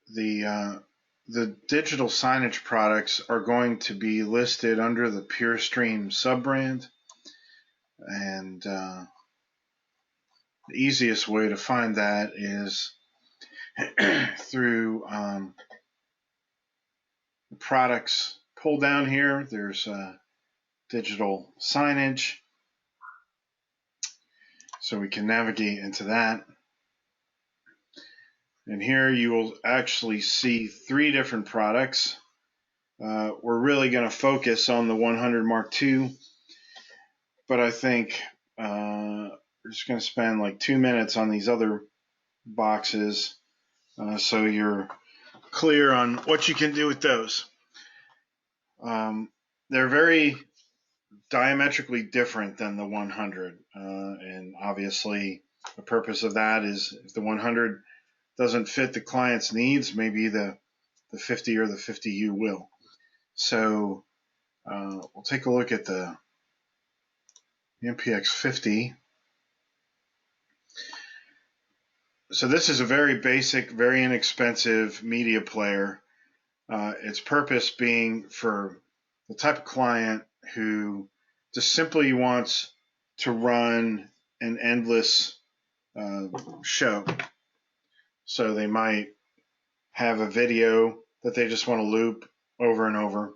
the digital signage products are going to be listed under the PureStream sub-brand, and the easiest way to find that is through the products pull down here. There's digital signage, so we can navigate into that. And here you will actually see 3 different products. We're really going to focus on the 100 Mark II, but I think we're just going to spend like 2 minutes on these other boxes so you're clear on what you can do with those. They're very diametrically different than the 100, and obviously the purpose of that is if the 100 doesn't fit the client's needs, maybe the 50 or the 50U will. So we'll take a look at the MPX50. So this is a very basic, very inexpensive media player. Its purpose being for the type of client who just simply wants to run an endless show. So they might have a video that they just want to loop over and over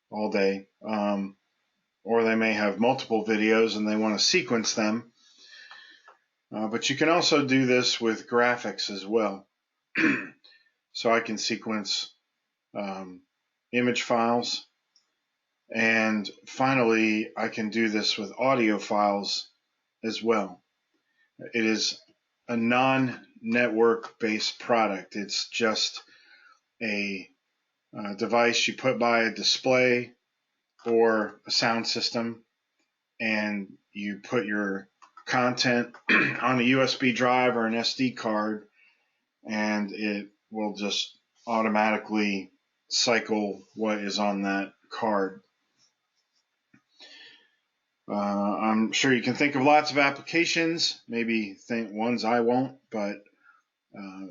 all day, or they may have multiple videos and they want to sequence them. But you can also do this with graphics as well. So I can sequence image files, and finally I can do this with audio files as well. It is a non-network based product. It's just a device you put by a display or a sound system, and you put your content on a USB drive or an SD card, and it will just automatically cycle what is on that card. I'm sure you can think of lots of applications, maybe think ones I won't, but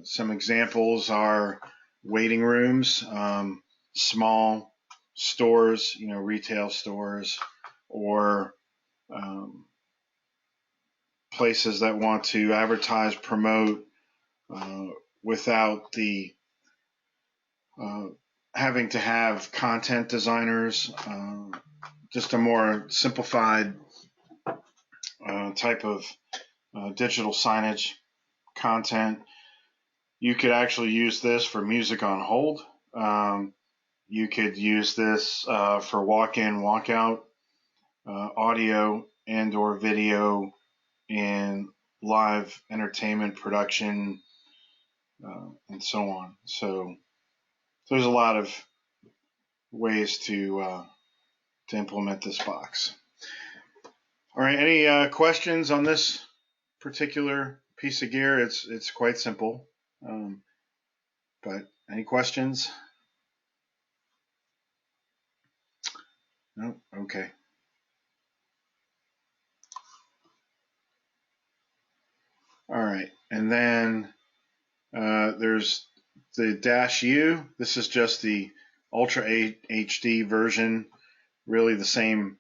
some examples are waiting rooms, small stores, retail stores, or places that want to advertise, promote without the having to have content designers, just a more simplified type of digital signage content. You could actually use this for music on hold. You could use this for walk-in, walk-out audio and or video in live entertainment production and so on. So there's a lot of ways to implement this box. All right, any questions on this particular piece of gear? It's quite simple, but any questions? No? Okay. All right, and then there's the Dash U. This is just the Ultra HD version, really the same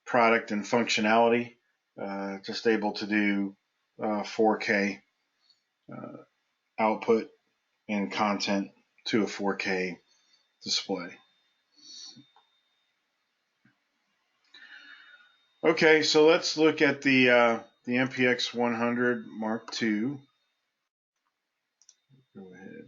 product and functionality, just able to do 4K output and content to a 4K display. Okay, so let's look at the MPX100 Mark II. Go ahead.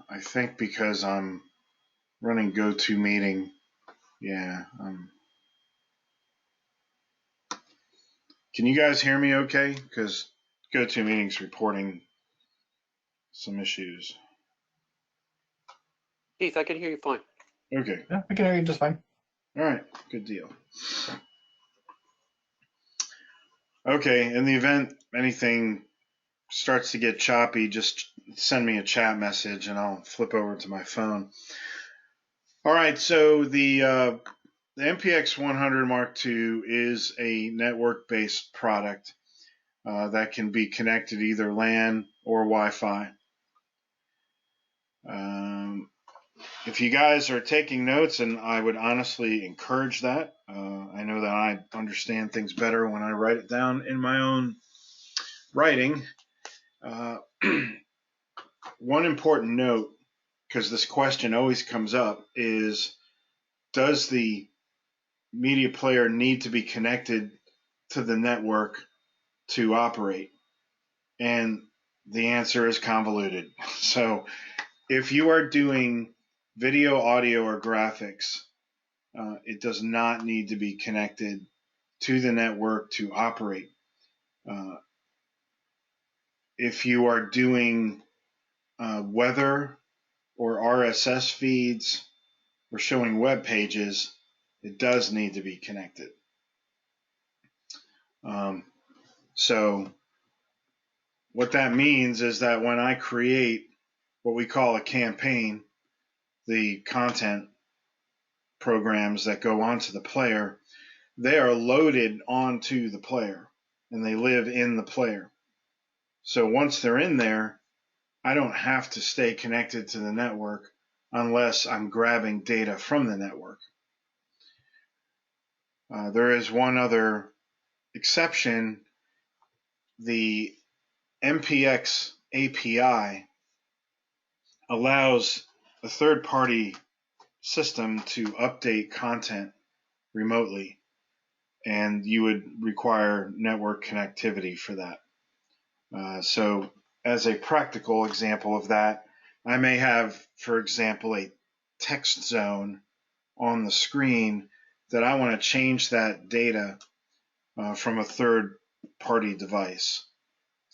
I think because I'm running GoToMeeting, yeah. Can you guys hear me okay? Because GoToMeeting's reporting some issues. Keith, I can hear you fine. Okay. Yeah, I can hear you just fine. All right, good deal. Okay, in the event anything starts to get choppy, just send me a chat message and I'll flip over to my phone. All right, so the MPX100 Mark II is a network-based product that can be connected either LAN or Wi-Fi. If you guys are taking notes, and I would honestly encourage that, I know that I understand things better when I write it down in my own writing. One important note, because this question always comes up, is does the media player need to be connected to the network to operate? And the answer is convoluted. So if you are doing video, audio, or graphics, it does not need to be connected to the network to operate. If you are doing weather or RSS feeds or showing web pages, it does need to be connected. So what that means is that when I create what we call a campaign, the content programs that go onto the player, they are loaded onto the player and they live in the player. So once they're in there, I don't have to stay connected to the network unless I'm grabbing data from the network. There is one other exception. The MPX API allows a third-party system to update content remotely, and you would require network connectivity for that. So as a practical example of that, I may have, for example, a text zone on the screen that I want to change that data from a third-party device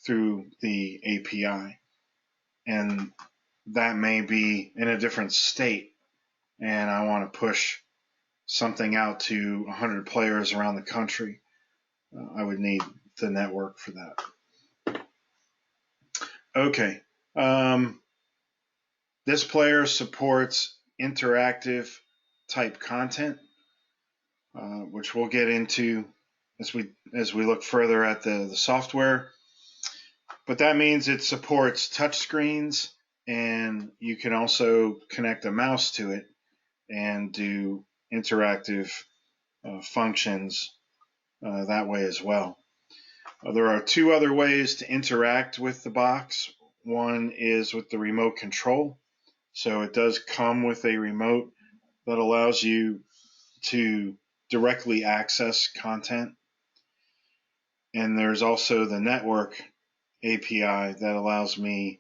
through the API. And that may be in a different state, and I want to push something out to 100 players around the country. I would need the network for that. Okay. This player supports interactive type content, which we'll get into as we look further at the software. But that means it supports touchscreens, and you can also connect a mouse to it and do interactive functions that way as well. There are two other ways to interact with the box. One is with the remote control. So it does come with a remote that allows you to directly access content. And there's also the network API that allows me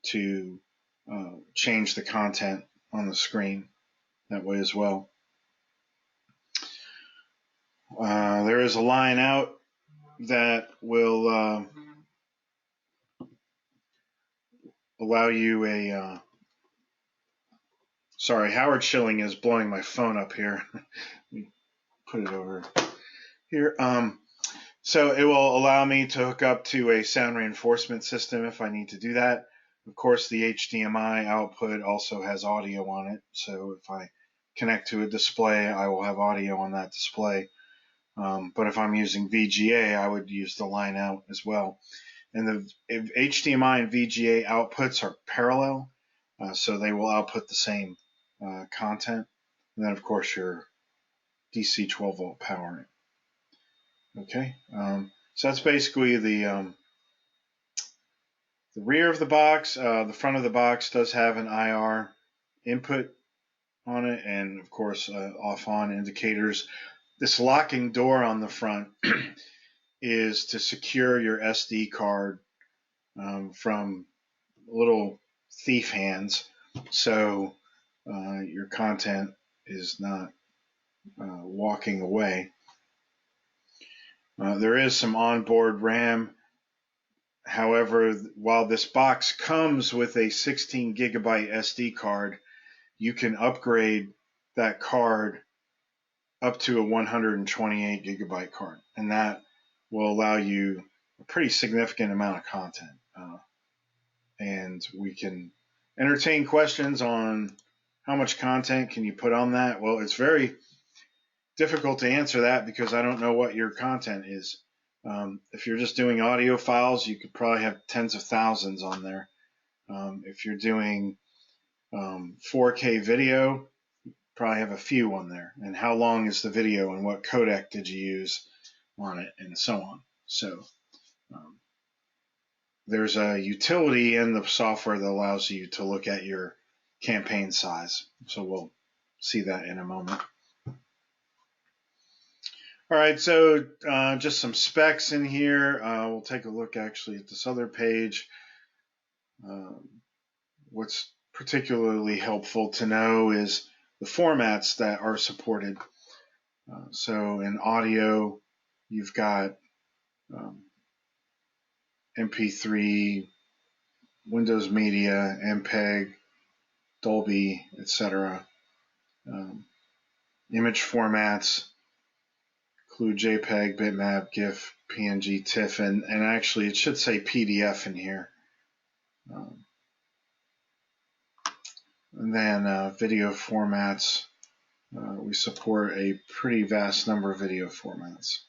to change the content on the screen that way as well. There is a line out that will allow you a sorry, Howard Schilling is blowing my phone up here. Let me put it over here. So it will allow me to hook up to a sound reinforcement system if I need to do that. Of course, the HDMI output also has audio on it. So if I connect to a display, I will have audio on that display. But if I'm using VGA, I would use the line out as well. And the HDMI and VGA outputs are parallel, so they will output the same content. And then, of course, your DC 12 volt power. Okay, so that's basically the rear of the box. The front of the box does have an IR input on it, and of course off-on indicators. This locking door on the front is to secure your SD card from little thief hands, so your content is not walking away. There is some onboard RAM. However, while this box comes with a 16 gigabyte SD card, you can upgrade that card up to a 128 gigabyte card, and that will allow you a pretty significant amount of content. and we can entertain questions on how much content can you put on that. Well, it's very difficult to answer that because I don't know what your content is. If you're just doing audio files, you could probably have tens of thousands on there. If you're doing 4K video, probably have a few on there. And how long is the video and what codec did you use on it and so on. So there's a utility in the software that allows you to look at your campaign size. So we'll see that in a moment. All right, so just some specs in here. We'll take a look actually at this other page. What's particularly helpful to know is the formats that are supported. So in audio, you've got MP3, Windows Media, MPEG, Dolby, etc. Image formats include JPEG, bitmap, GIF, PNG, TIFF, and actually it should say PDF in here. And then video formats. We support a pretty vast number of video formats.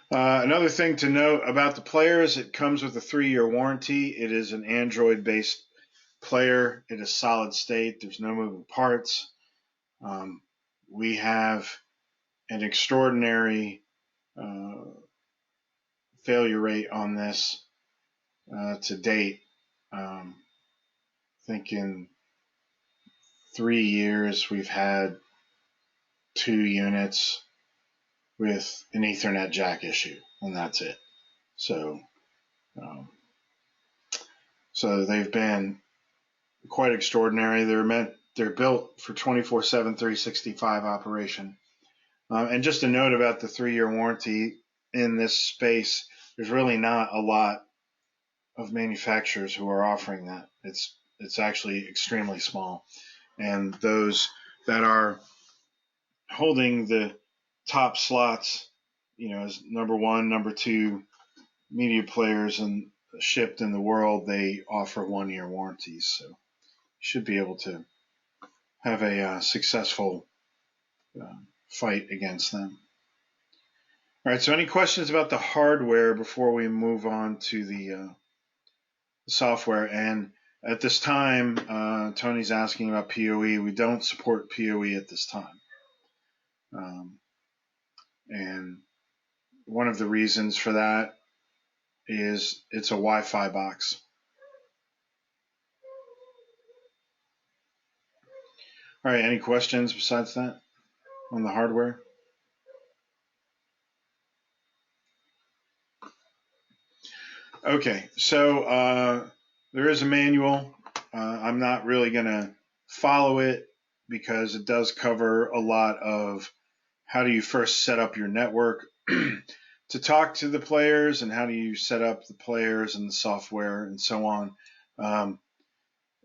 Another thing to note about the players, it comes with a 3-year warranty. It is an Android-based player. It is solid state. There's no moving parts. We have an extraordinary failure rate on this to date. I think in 3 years we've had 2 units with an Ethernet jack issue, and that's it. So they've been quite extraordinary. They're built for 24/7, 365 operation. And just a note about the 3-year warranty in this space, there's really not a lot of manufacturers who are offering that. It's actually extremely small. And those that are holding the top slots, as number 1, number 2 media players and shipped in the world, they offer 1-year warranties. So you should be able to have a successful fight against them. All right, so any questions about the hardware before we move on to the software? And at this time, Tony's asking about PoE. We don't support PoE at this time. And one of the reasons for that is it's a Wi-Fi box. All right, any questions besides that on the hardware? Okay, so there is a manual. I'm not really going to follow it because it does cover a lot of how do you first set up your network to talk to the players and how do you set up the players and the software and so on.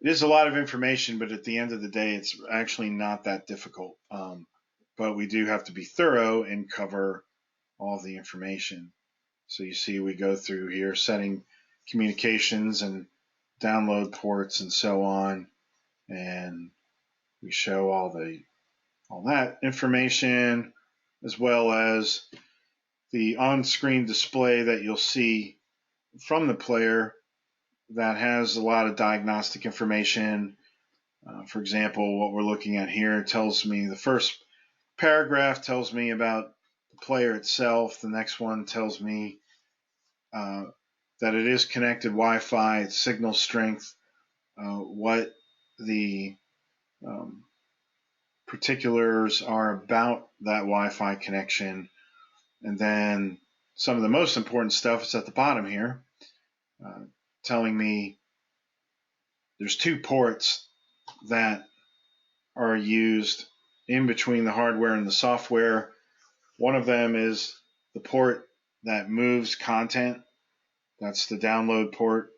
It is a lot of information, but at the end of the day, it's actually not that difficult. But we do have to be thorough and cover all the information. So you see we go through here setting communications and download ports and so on, and we show all that information as well as the on-screen display that you'll see from the player that has a lot of diagnostic information. For example, what we're looking at here tells me the first paragraph tells me about the player itself. The next one tells me that it is connected Wi-Fi, its signal strength, what the particulars are about that Wi-Fi connection, and then some of the most important stuff is at the bottom here, telling me there's 2 ports that are used in between the hardware and the software. One of them is the port that moves content. That's the download port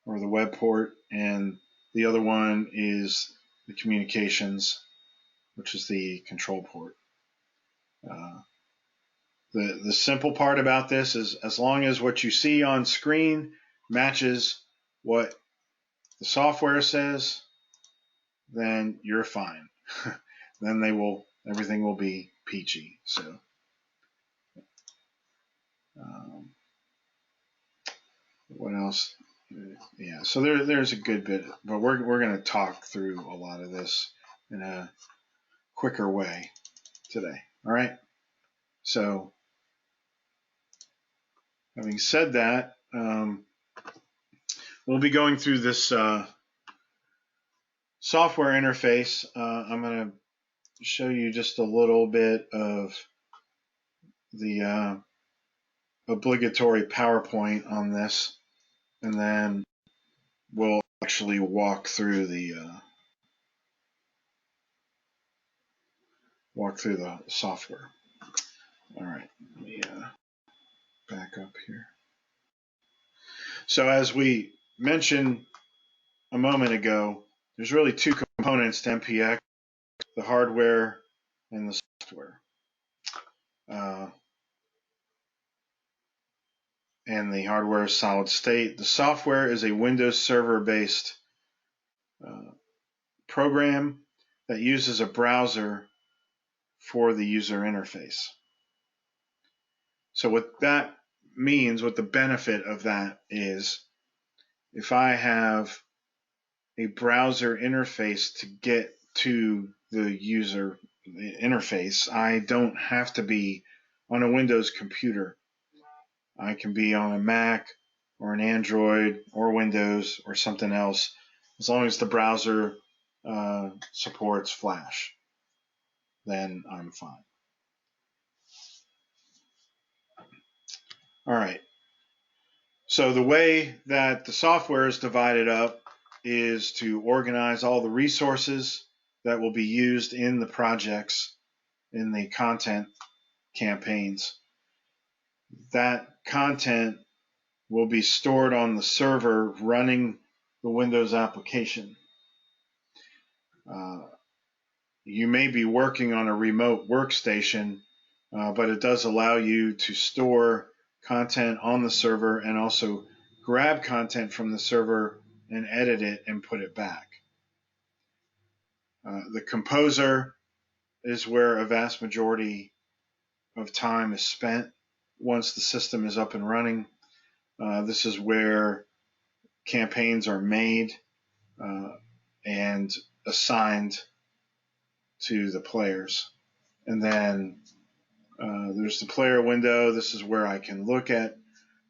or the web port. And the other one is the communications, which is the control port. The simple part about this is as long as what you see on screen matches what the software says, then you're fine. Then everything will be peachy. So, what else? Yeah, so there's a good bit, but we're going to talk through a lot of this in a quicker way today. All right. So, having said that, we'll be going through this software interface. I'm going to show you just a little bit of the obligatory PowerPoint on this, and then we'll actually walk through the software. All right, let me back up here. So as we mentioned a moment ago, there's really two components to MPX: the hardware and the software. And the hardware is solid state. The software is a Windows Server-based program that uses a browser for the user interface. So what that means, what the benefit of that is, if I have a browser interface to get to the user interface, I don't have to be on a Windows computer. I can be on a Mac or an Android or Windows or something else, as long as the browser supports Flash, then I'm fine. All right. So the way that the software is divided up is to organize all the resources that will be used in the projects, in the content campaigns. That content will be stored on the server running the Windows application. You may be working on a remote workstation, but it does allow you to store content on the server and also grab content from the server and edit it and put it back. The composer is where a vast majority of time is spent once the system is up and running. This is where campaigns are made and assigned to the players. And then there's the player window. This is where I can look at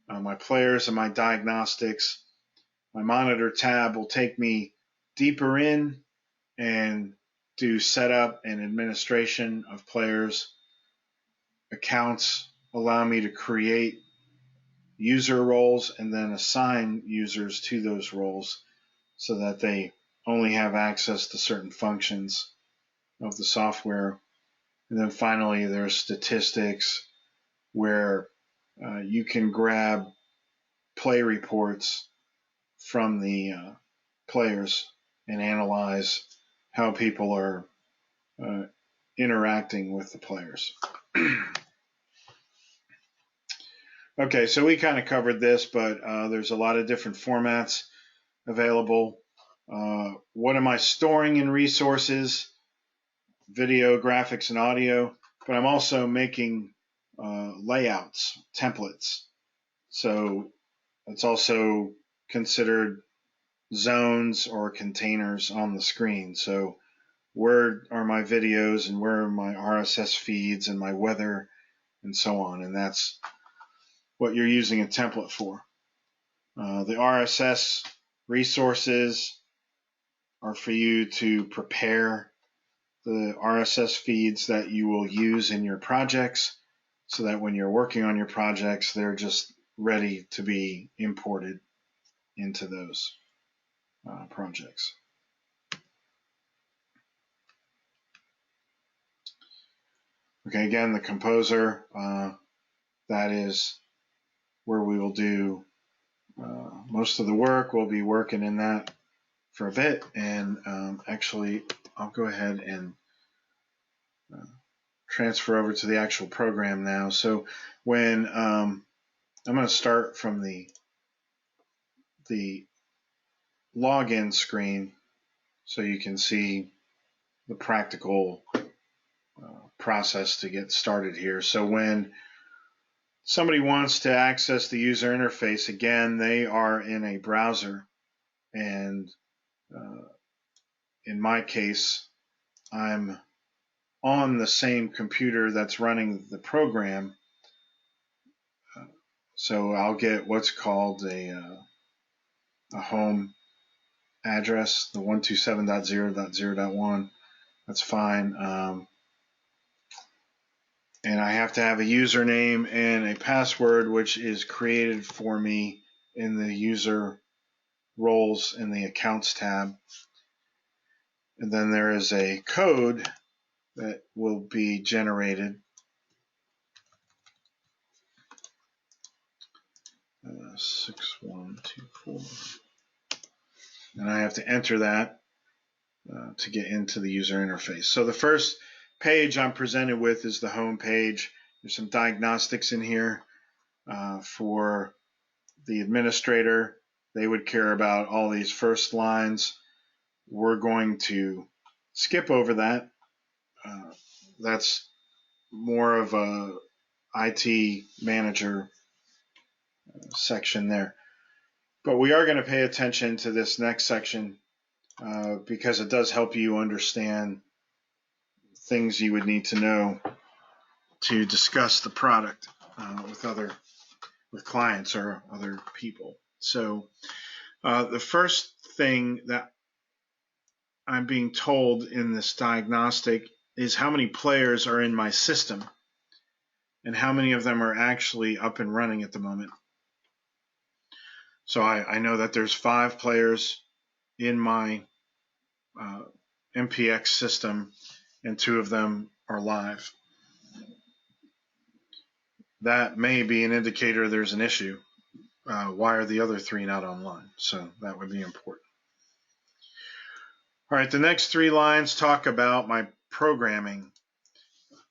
my players and my diagnostics. My monitor tab will take me deeper in and do setup and administration of players. Accounts allow me to create user roles and then assign users to those roles so that they only have access to certain functions of the software. And then finally, there's statistics where you can grab play reports from the players and analyze how people are interacting with the players. Okay, so we kind of covered this, but there's a lot of different formats available. What am I storing in resources? Video, graphics, and audio. But I'm also making layouts, templates. So it's also considered zones or containers on the screen. So where are my videos and where are my RSS feeds and my weather and so on. And that's what you're using a template for. The RSS resources are for you to prepare the RSS feeds that you will use in your projects so that when you're working on your projects, they're just ready to be imported into those projects. Okay, again, the composer, that is where we will do most of the work. We'll be working in that for a bit, and actually I'll go ahead and transfer over to the actual program now. So when I'm going to start from the login screen so you can see the practical process to get started here. So when somebody wants to access the user interface, again, they are in a browser, and in my case, I'm on the same computer that's running the program. So I'll get what's called a home address, the 127.0.0.1. That's fine. And I have to have a username and a password, which is created for me in the user roles in the accounts tab. And then there is a code that will be generated. 6124. And I have to enter that to get into the user interface. So the first page I'm presented with is the home page. There's some diagnostics in here for the administrator. They would care about all these first lines. We're going to skip over that. That's more of a IT manager section there. But we are going to pay attention to this next section because it does help you understand things you would need to know to discuss the product with clients or other people. So the first thing that I'm being told in this diagnostic is how many players are in my system and how many of them are actually up and running at the moment. So I know that there's 5 players in my MPX system, and 2 of them are live. That may be an indicator there's an issue. Why are the other 3 not online? So that would be important. All right, the next 3 lines talk about my programming.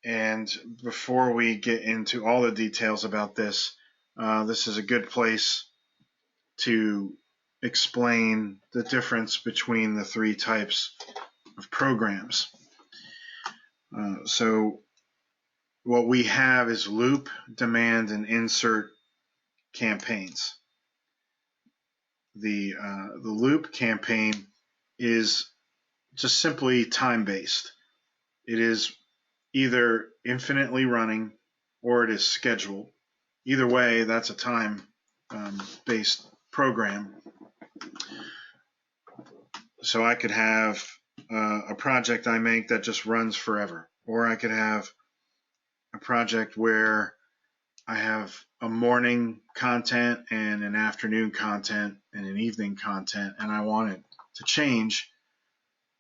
And before we get into all the details about this, this is a good place to explain the difference between the 3 types of programs. So what we have is loop, demand, and insert campaigns. The loop campaign is just simply time-based. It is either infinitely running or it is scheduled. Either way, that's a time-based program. So I could have a project I make that just runs forever, or I could have a project where I have a morning content and an afternoon content and an evening content, and I want it to change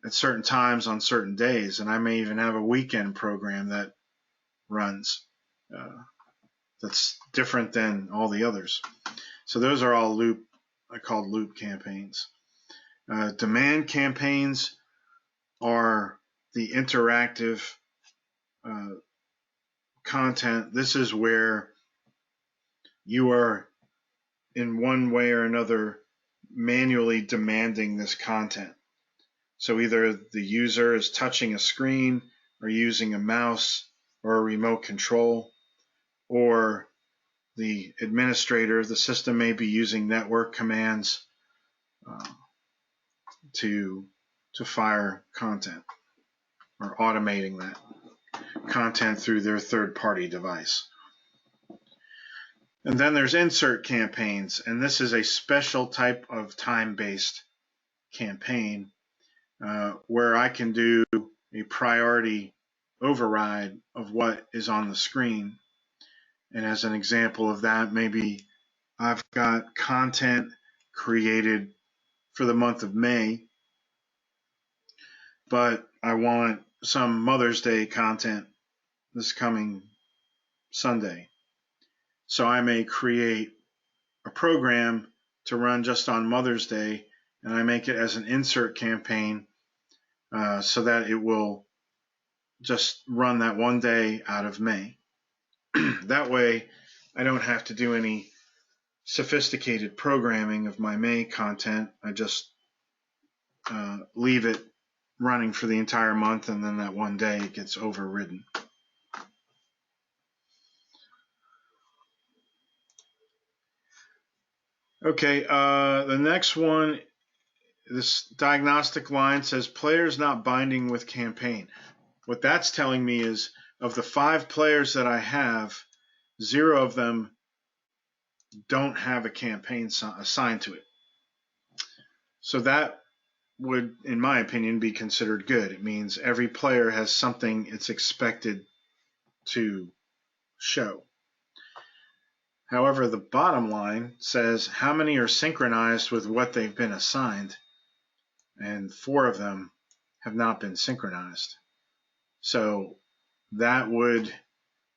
at certain times on certain days, and I may even have a weekend program that runs that's different than all the others. So those are all I call loop campaigns. Demand campaigns are the interactive content. This is where you are in one way or another manually demanding this content. So either the user is touching a screen or using a mouse or a remote control, or the administrator, the system may be using network commands to fire content or automating that content through their third-party device. And then there's insert campaigns, and this is a special type of time-based campaign where I can do a priority override of what is on the screen. And as an example of that, maybe I've got content created for the month of May, but I want some Mother's Day content this coming Sunday. So I may create a program to run just on Mother's Day, and I make it as an insert campaign so that it will just run that one day out of May. That way I don't have to do any sophisticated programming of my May content. I just leave it running for the entire month, and then that one day it gets overridden. Okay, the next one, this diagnostic line says players not binding with campaign. What that's telling me is of the 5 players that I have, 0 of them don't have a campaign assigned to it. So that would, in my opinion, be considered good. It means every player has something it's expected to show. However, the bottom line says how many are synchronized with what they've been assigned, and 4 of them have not been synchronized. So that would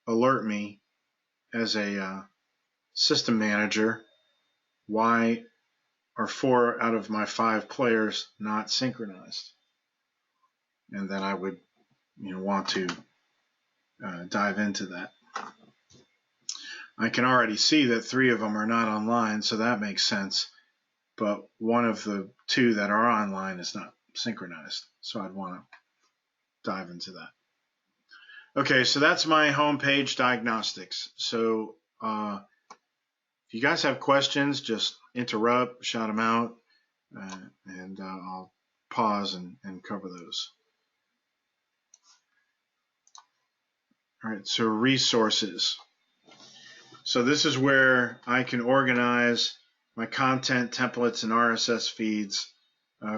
alert me as a system manager, why are 4 out of my 5 players not synchronized? And then I would want to dive into that. I can already see that 3 of them are not online, so that makes sense. But one of the 2 that are online is not synchronized, so I'd want to dive into that. Okay, so that's my homepage diagnostics. So if you guys have questions, just interrupt, shout them out, and I'll pause and cover those. All right, so resources. So this is where I can organize my content, templates, and RSS feeds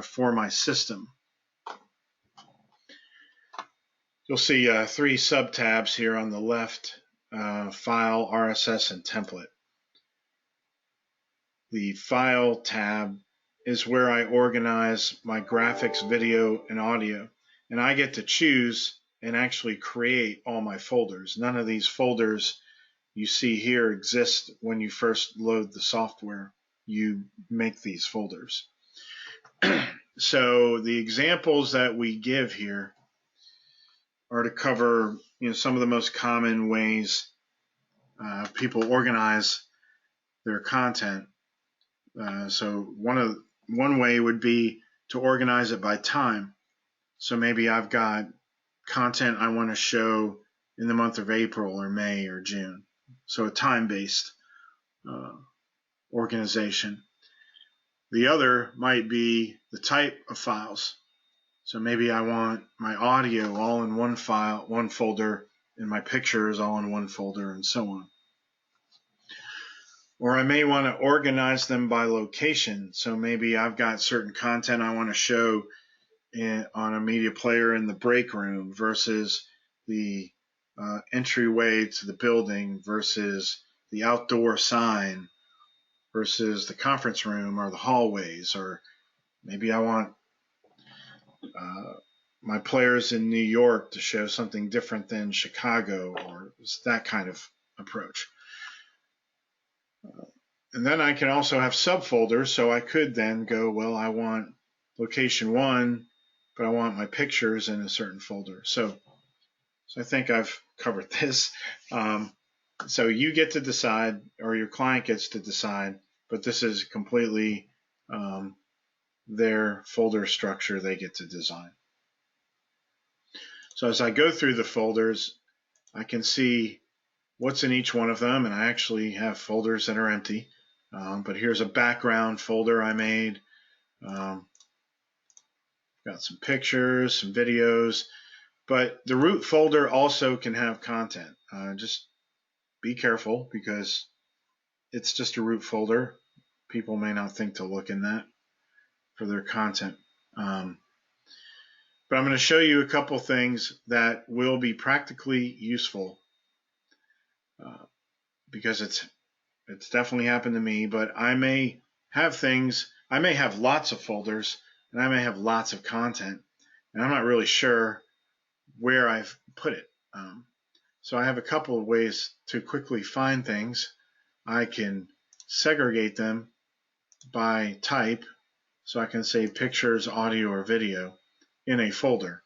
for my system. You'll see 3 sub-tabs here on the left, File, RSS, and Template. The File tab is where I organize my graphics, video, and audio. And I get to choose and actually create all my folders. None of these folders you see here exist when you first load the software. You make these folders. So the examples that we give here are to cover some of the most common ways people organize their content. So one way would be to organize it by time. So maybe I've got content I want to show in the month of April or May or June. So a time-based organization. The other might be the type of files. So maybe I want my audio all in one file, one folder, and my pictures all in one folder, and so on. Or I may want to organize them by location. So maybe I've got certain content I want to show on a media player in the break room versus the entryway to the building versus the outdoor sign versus the conference room or the hallways. Or maybe I want my players in New York to show something different than Chicago, or that kind of approach. And then I can also have subfolders, so I could then go, well, I want location 1, but I want my pictures in a certain folder. So I think I've covered this. So you get to decide, or your client gets to decide, but this is completely their folder structure they get to design. So as I go through the folders, I can see what's in each one of them, and I actually have folders that are empty. But here's a background folder I made. Got some pictures, some videos, but the root folder also can have content. Just be careful because it's just a root folder. People may not think to look in that for their content. But I'm going to show you a couple things that will be practically useful because it's definitely happened to me, but I may have lots of folders and I may have lots of content and I'm not really sure where I've put it. So I have a couple of ways to quickly find things. I can segregate them by type, so I can say pictures, audio, or video in a folder.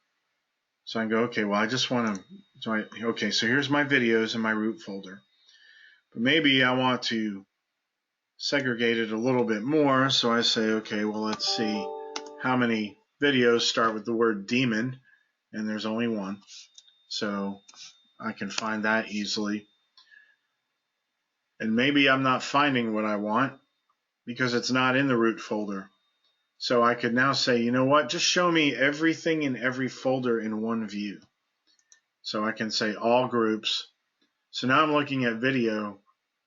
So I go, okay, well, I just want to, okay, so here's my videos in my root folder. But maybe I want to segregate it a little bit more. So I say, okay, well, let's see how many videos start with the word demon, and there's only one. So I can find that easily. And maybe I'm not finding what I want because it's not in the root folder. So I could now say, you know what, just show me everything in every folder in one view. So I can say all groups. So now I'm looking at video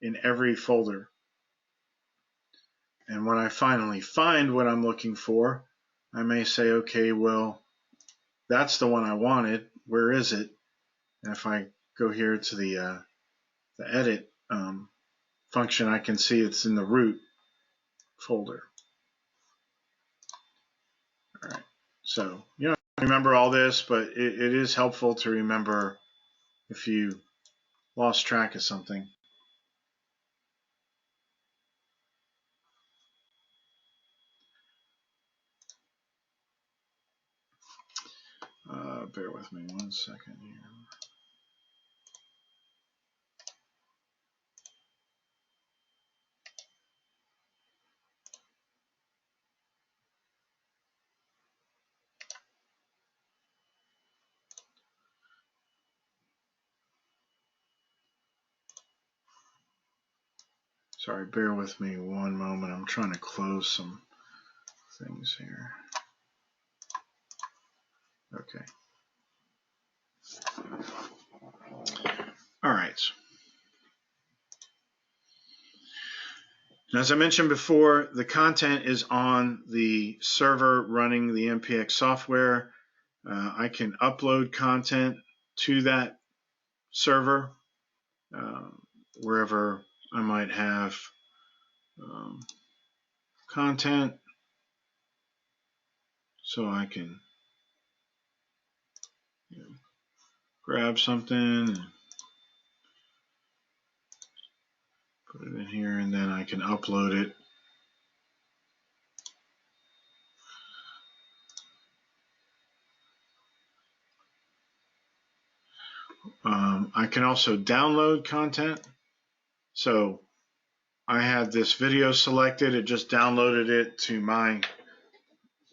in every folder. And when I finally find what I'm looking for, I may say, okay, well, that's the one I wanted. Where is it? And if I go here to the edit function, I can see it's in the root folder. All right. So, you know, remember all this, but it is helpful to remember if you lost track of something. Bear with me 1 second here. Sorry, bear with me 1 moment. I'm trying to close some things here. Okay. All right. As I mentioned before, the content is on the server running the MPX software. I can upload content to that server wherever I might have content. So I can grab something and put it in here, and then I can upload it. I can also download content. So I had this video selected. It just downloaded it to my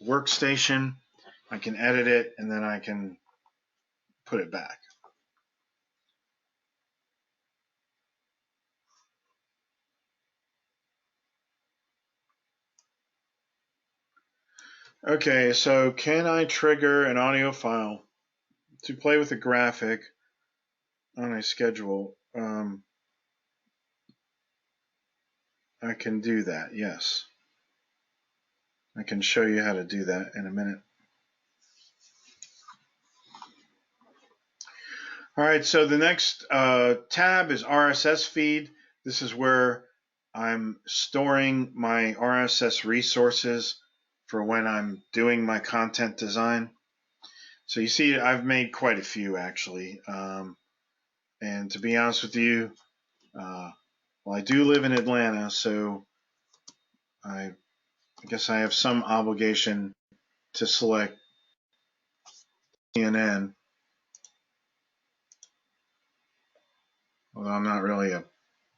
workstation. I can edit it, and then I can put it back. Okay, so can I trigger an audio file to play with a graphic on a schedule? I can do that, yes. I can show you how to do that in a minute. All right, so the next tab is Rss Feed. This is where I'm storing my RSS resources for when I'm doing my content design. So you see I've made quite a few actually. And to be honest with you, well, I do live in Atlanta, so I guess I have some obligation to select CNN, although I'm not really a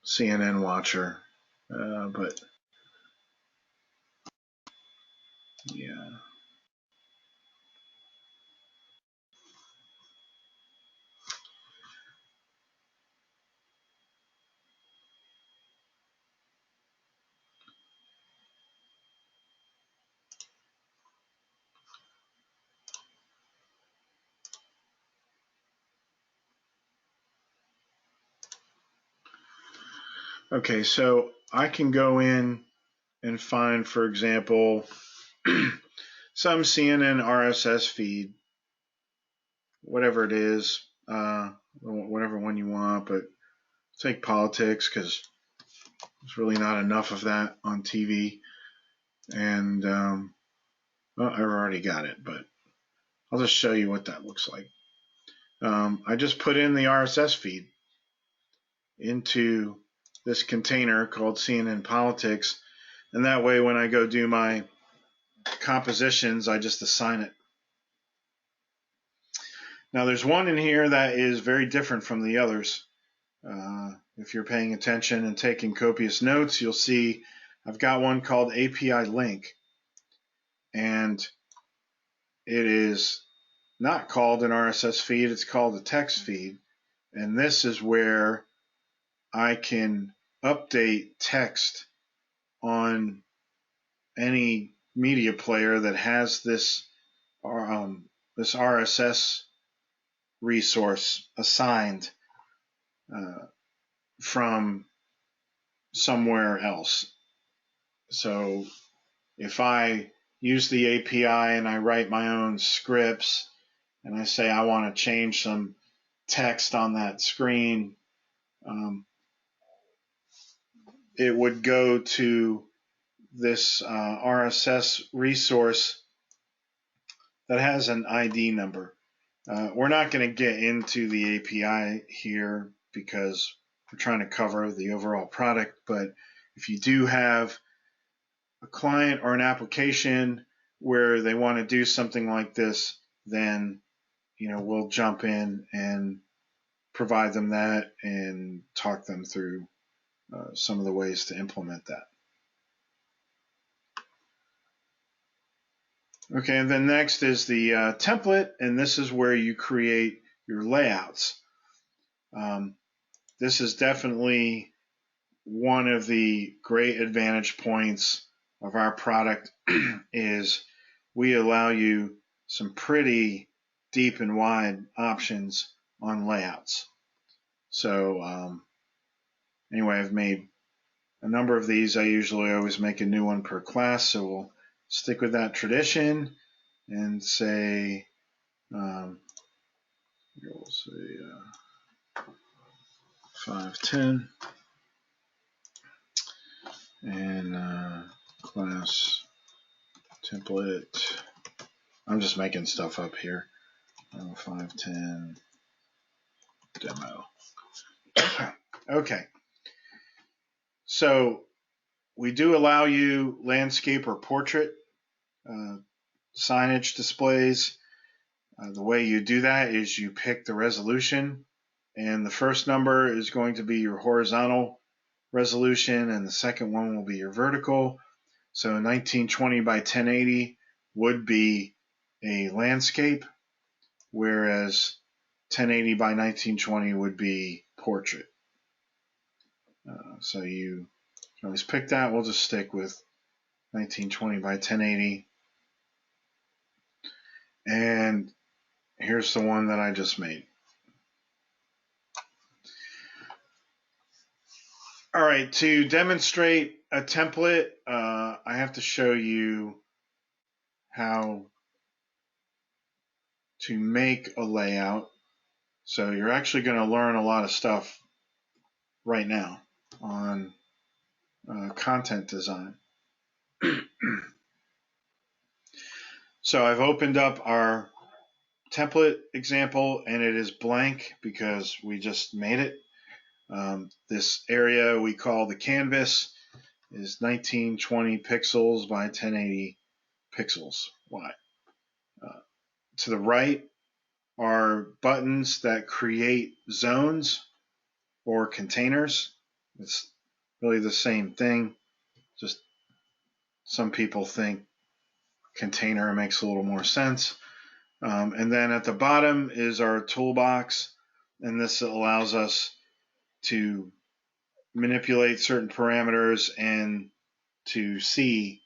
CNN watcher, but yeah. Okay, so I can go in and find, for example, some CNN RSS feed, whatever it is, whatever one you want, but take politics because there's really not enough of that on TV. And well, I've already got it, but I'll just show you what that looks like. I just put in the RSS feed into this container called CNN Politics, and that way when I go do my compositions, I just assign it. Now there's one in here that is very different from the others. If you're paying attention and taking copious notes, you'll see I've got one called API Link, and it is not called an RSS feed, it's called a text feed. And this is where I can update text on any media player that has this RSS resource assigned from somewhere else. So if I use the API and I write my own scripts and I say I want to change some text on that screen, it would go to this RSS resource that has an ID number. We're not going to get into the API here because we're trying to cover the overall product, but if you do have a client or an application where they want to do something like this, then we'll jump in and provide them that and talk them through some of the ways to implement that. Okay, and then next is the template, and this is where you create your layouts. This is definitely one of the great advantage points of our product is we allow you some pretty deep and wide options on layouts. So anyway, I've made a number of these. I usually always make a new one per class, so we'll stick with that tradition and say, we'll say 510 and class template. I'm just making stuff up here. 510 demo. Okay. So we do allow you landscape or portrait signage displays. The way you do that is you pick the resolution, and the first number is going to be your horizontal resolution, and the second one will be your vertical. So 1920 by 1080 would be a landscape, whereas 1080 by 1920 would be portrait. So you can always pick that. We'll just stick with 1920 by 1080. And here's the one that I just made. All right, to demonstrate a template, I have to show you how to make a layout. So you're actually going to learn a lot of stuff right now on content design. So I've opened up our template example, and it is blank because we just made it. This area we call the canvas is 1920 pixels by 1080 pixels wide. To the right are buttons that create zones or containers. It's really the same thing, just some people think container makes a little more sense. And then at the bottom is our toolbox, and this allows us to manipulate certain parameters and to see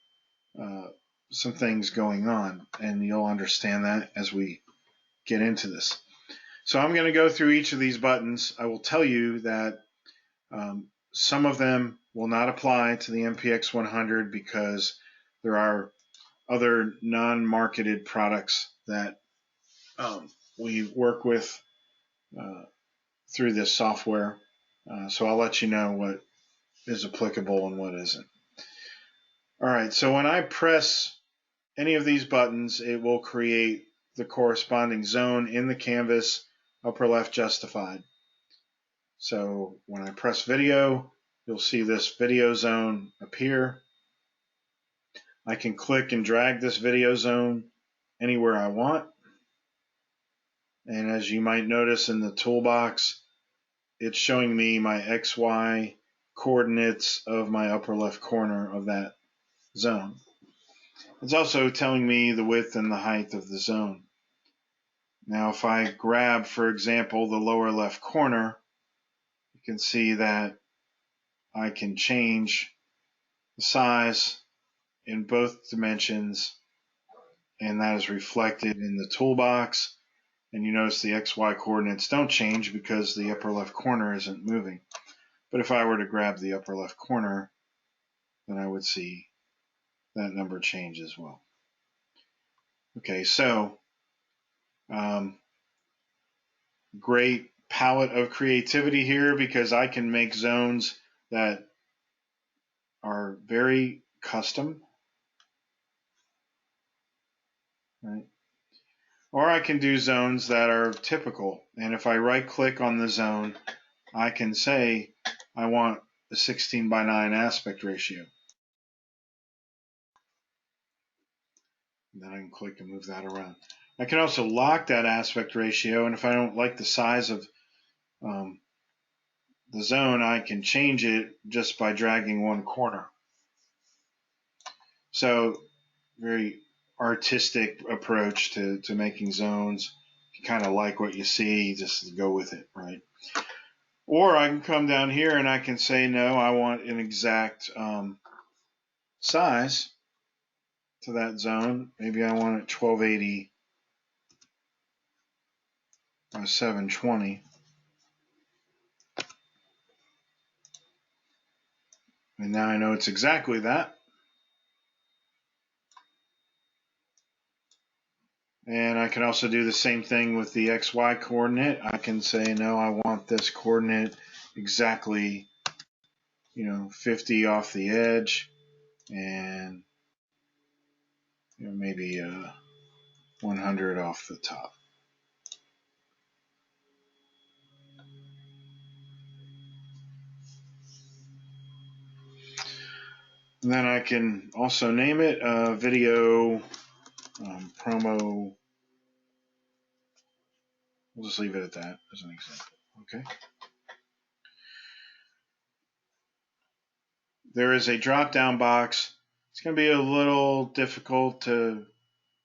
some things going on, and you'll understand that as we get into this. So I'm going to go through each of these buttons. I will tell you that some of them will not apply to the MPX100 because there are other non-marketed products that we work with through this software. So I'll let you know what is applicable and what isn't. All right, so when I press any of these buttons, it will create the corresponding zone in the canvas, upper left justified. So when I press video, you'll see this video zone appear. I can click and drag this video zone anywhere I want. And as you might notice in the toolbox, it's showing me my XY coordinates of my upper left corner of that zone. It's also telling me the width and the height of the zone. Now, if I grab, for example, the lower left corner, you can see that I can change the size in both dimensions, and that is reflected in the toolbox. And you notice the XY coordinates don't change because the upper left corner isn't moving. But if I were to grab the upper left corner, then I would see that number change as well. Okay, so great palette of creativity here because I can make zones that are very custom, right? Or I can do zones that are typical. And if I right click on the zone, I can say I want a 16:9 aspect ratio. And then I can click and move that around. I can also lock that aspect ratio, and if I don't like the size of the zone, I can change it just by dragging one corner. So very artistic approach to making zones. If you kind of like what you see, just go with it, right? Or I can come down here and I can say, no, I want an exact size to that zone. Maybe I want it 1280 by 720. And now I know it's exactly that. And I can also do the same thing with the XY coordinate. I can say, no, I want this coordinate exactly, 50 off the edge, and maybe 100 off the top. And then I can also name it video promo. We'll just leave it at that as an example. Okay. There is a drop-down box. It's going to be a little difficult to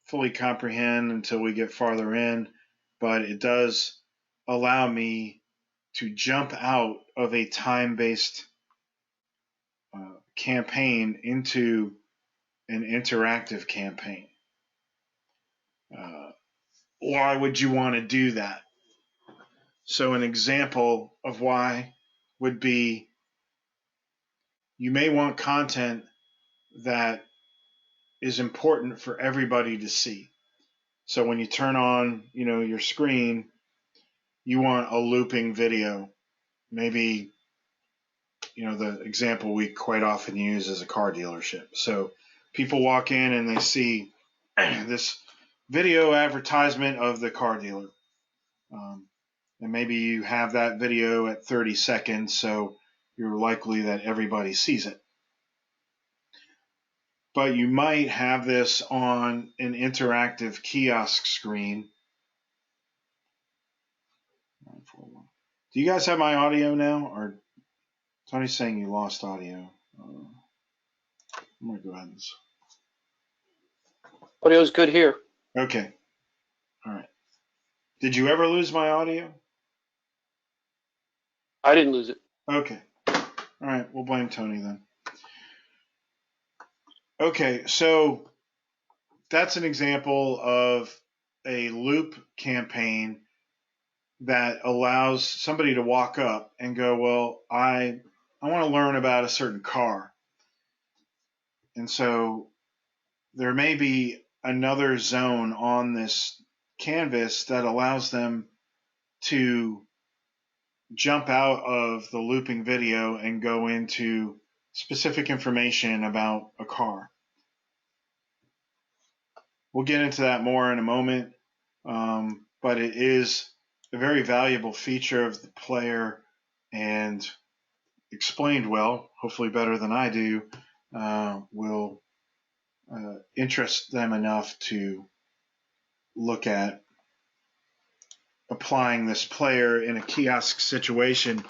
fully comprehend until we get farther in, but it does allow me to jump out of a time-based campaign into an interactive campaign. Why would you want to do that? So an example of why would be you may want content that is important for everybody to see. So when you turn on, your screen, you want a looping video. Maybe, the example we quite often use is a car dealership. So people walk in and they see this video advertisement of the car dealer. And maybe you have that video at 30 seconds, so you're likely that everybody sees it. But you might have this on an interactive kiosk screen. Do you guys have my audio now? Or Tony's saying you lost audio. I'm going to go ahead and... Audio's good here. Okay. All right. Did you ever lose my audio? I didn't lose it. Okay. All right. We'll blame Tony then. Okay. So that's an example of a loop campaign that allows somebody to walk up and go, well, I want to learn about a certain car. And so there may be another zone on this canvas that allows them to jump out of the looping video and go into specific information about a car. We'll get into that more in a moment, but it is a very valuable feature of the player, and explained well, hopefully better than I do, will interest them enough to look at applying this player in a kiosk situation.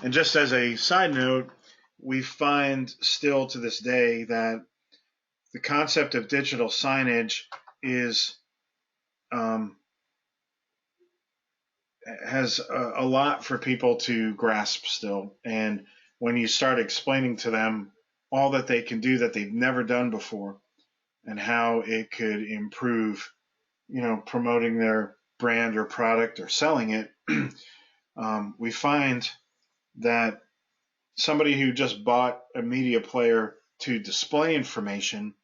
And just as a side note, we find still to this day that the concept of digital signage is has a lot for people to grasp still. And when you start explaining to them all that they can do that they've never done before and how it could improve, promoting their brand or product or selling it, we find that somebody who just bought a media player to display information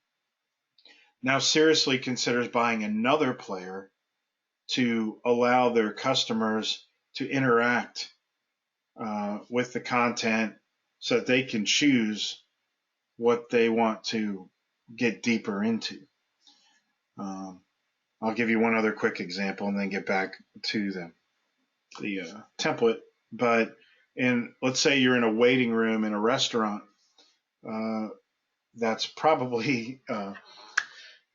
now seriously considers buying another player to allow their customers to interact with the content so that they can choose what they want to get deeper into. I'll give you one other quick example and then get back to the template. But let's say you're in a waiting room in a restaurant. That's probably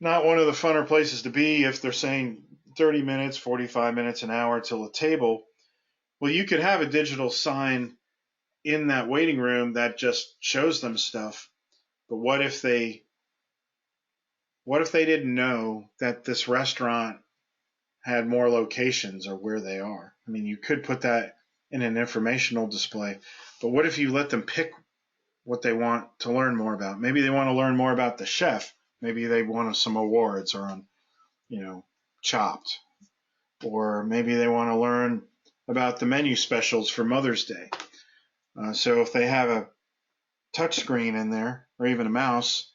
not one of the funner places to be if they're saying 30 minutes, 45 minutes, an hour till a table. Well, you could have a digital sign in that waiting room that just shows them stuff. But what if they didn't know that this restaurant had more locations or where they are? I mean, you could put that in an informational display, but what if you let them pick what they want to learn more about? Maybe they want to learn more about the chef. Maybe they want some awards or on, Chopped. Or maybe they want to learn about the menu specials for Mother's Day. So if they have a touch screen in there or even a mouse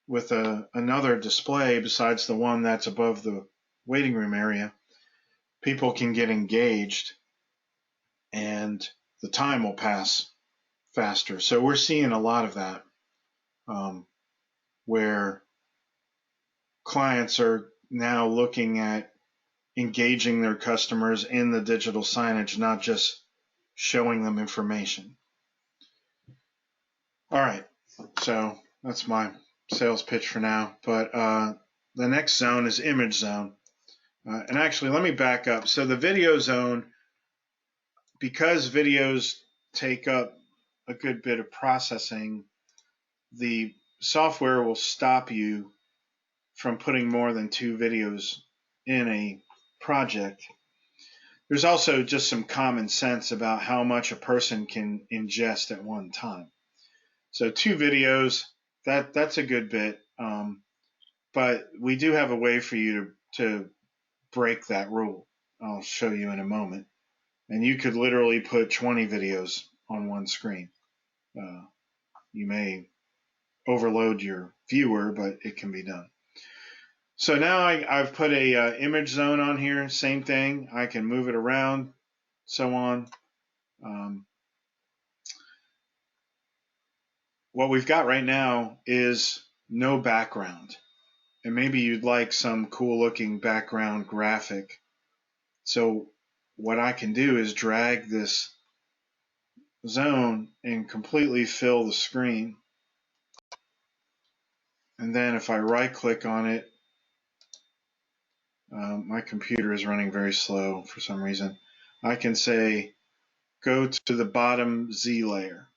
with another display besides the one that's above the waiting room area, people can get engaged and the time will pass faster. So we're seeing a lot of that where clients are now looking at engaging their customers in the digital signage, not just showing them information. All right, so that's my sales pitch for now. But the next zone is image zone. And actually, let me back up. So the video zone, because videos take up a good bit of processing, the software will stop you from putting more than 2 videos in a project. There's also just some common sense about how much a person can ingest at one time. So 2 videos, that's a good bit. But we do have a way for you to break that rule. I'll show you in a moment. And you could literally put 20 videos on one screen. You may overload your viewer, but it can be done. So now I've put a image zone on here. Same thing. I can move it around, so on. What we've got right now is no background. And maybe you'd like some cool looking background graphic. So what I can do is drag this zone and completely fill the screen. And then if I right click on it, my computer is running very slow for some reason. I can say go to the bottom Z layer.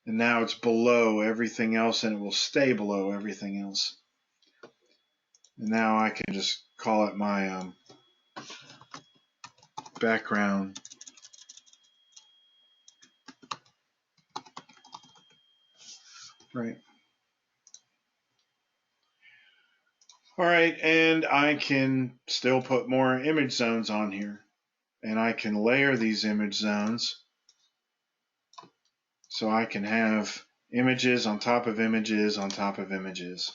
And now it's below everything else and it will stay below everything else. And now I can just call it my background. Right. All right, and I can still put more image zones on here. And I can layer these image zones. So I can have images on top of images on top of images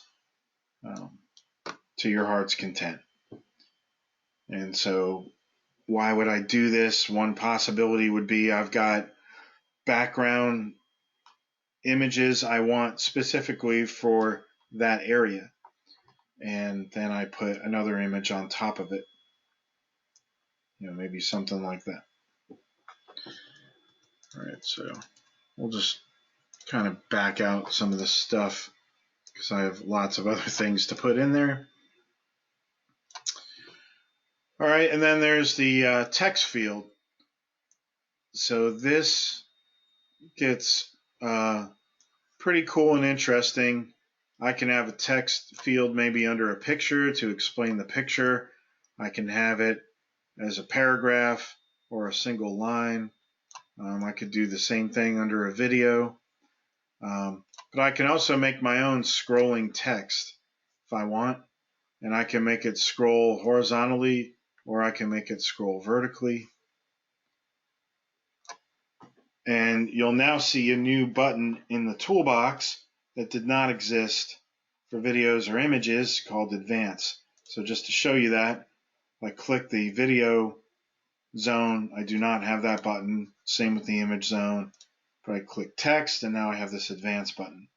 to your heart's content. And so why would I do this? One possibility would be I've got background images I want specifically for that area. And then I put another image on top of it. Maybe something like that. All right, so we'll just kind of back out some of this stuff because I have lots of other things to put in there. All right, and then there's the text field. So this gets pretty cool and interesting. I can have a text field maybe under a picture to explain the picture. I can have it as a paragraph or a single line. I could do the same thing under a video. But I can also make my own scrolling text if I want. And I can make it scroll horizontally or I can make it scroll vertically. And you'll now see a new button in the toolbox that did not exist for videos or images called Advance. So just to show you that, if I click the video zone, I do not have that button. Same with the image zone. But I click text and now I have this Advance button.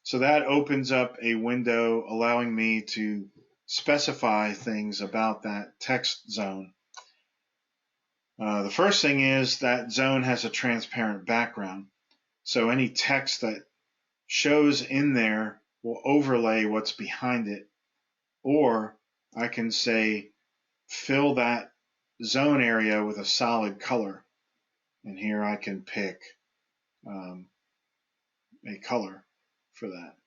So that opens up a window allowing me to specify things about that text zone. The first thing is that zone has a transparent background. So any text that shows in there will overlay what's behind it. Or I can say fill that zone area with a solid color. And here I can pick a color for that.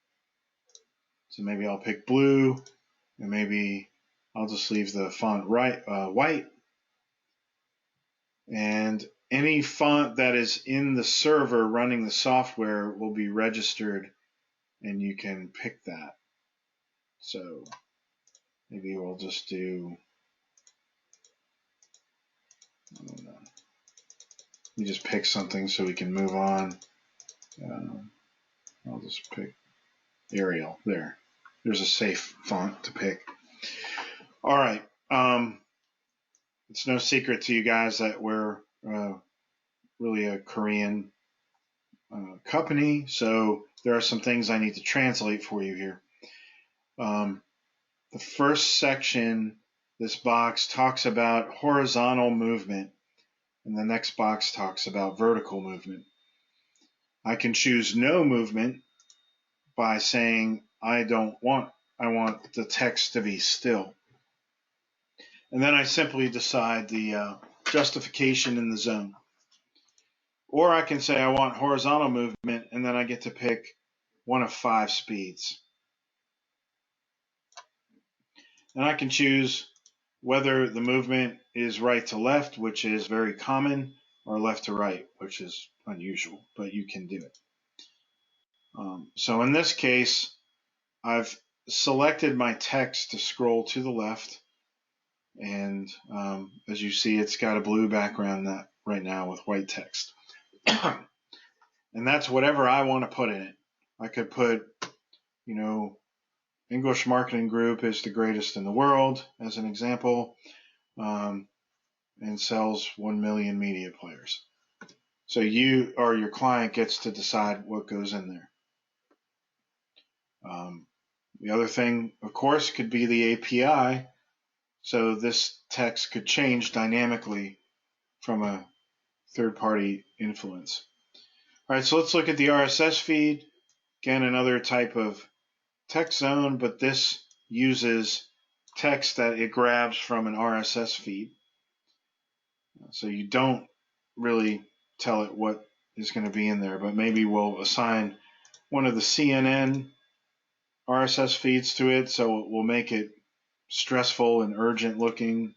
So maybe I'll pick blue, and maybe I'll just leave the font white. And any font that is in the server running the software will be registered, and you can pick that. So maybe we'll just do, I don't know, we just pick something so we can move on. I'll just pick Arial. There's a safe font to pick. All right. It's no secret to you guys that we're really a Korean company, so there are some things I need to translate for you here. The first section, this box talks about horizontal movement, and the next box talks about vertical movement. I can choose no movement by saying I want the text to be still. And then I simply decide the justification in the zone. Or I can say I want horizontal movement, and then I get to pick one of 5 speeds. And I can choose whether the movement is right to left, which is very common, or left to right, which is unusual, but you can do it. So in this case, I've selected my text to scroll to the left, and as you see, it's got a blue background right now with white text. And that's whatever I want to put in it. I could put, English Marketing Group is the greatest in the world, as an example, and sells 1 million media players. So you or your client gets to decide what goes in there. The other thing, of course, could be the API. So this text could change dynamically from a third-party influence. All right, so let's look at the RSS feed. Again, another type of text zone, but this uses text that it grabs from an RSS feed. So you don't really tell it what is going to be in there, but maybe we'll assign one of the CNN RSS feeds to it, so we'll make it stressful and urgent looking.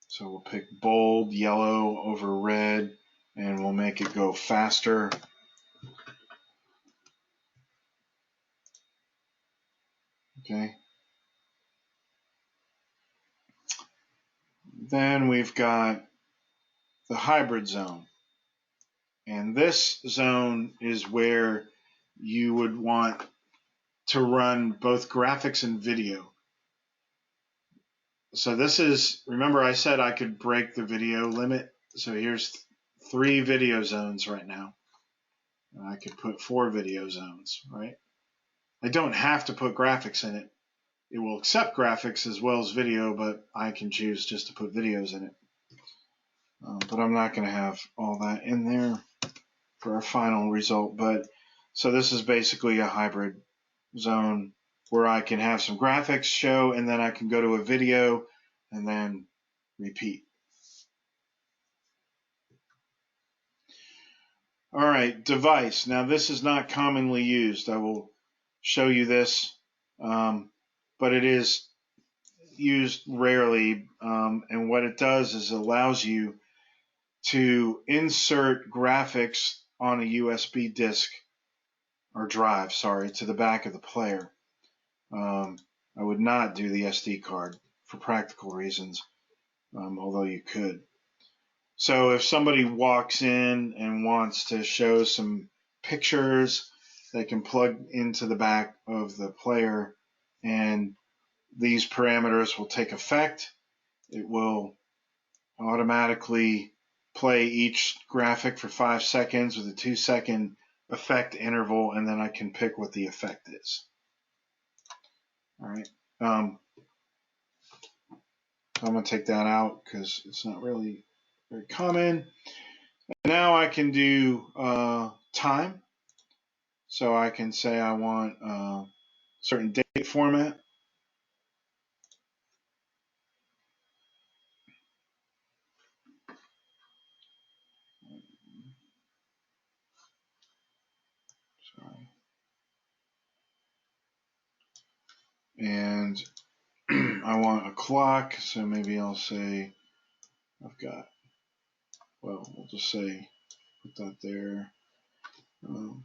So we'll pick bold, yellow over red, and we'll make it go faster. Okay. Then we've got the hybrid zone. And this zone is where you would want to run both graphics and video. So this is, remember I said I could break the video limit. So here's 3 video zones right now. And I could put 4 video zones, right? I don't have to put graphics in it. It will accept graphics as well as video, but I can choose just to put videos in it. But I'm not going to have all that in there for our final result. But so this is basically a hybrid zone. where I can have some graphics show, and then I can go to a video and then repeat. All right, device. Now this is not commonly used. I will show you this, but it is used rarely. And what it does is it allows you to insert graphics on a USB disk or drive, sorry, to the back of the player. I would not do the SD card for practical reasons, although you could. So if somebody walks in and wants to show some pictures, they can plug into the back of the player, and these parameters will take effect. It will automatically play each graphic for 5 seconds with a 2-second effect interval, and then I can pick what the effect is. All right. I'm going to take that out because it's not really very common. Now I can do time. So I can say I want a certain date format. Sorry. And I want a clock, so maybe I'll say I've got, well, we'll just say, put that there. And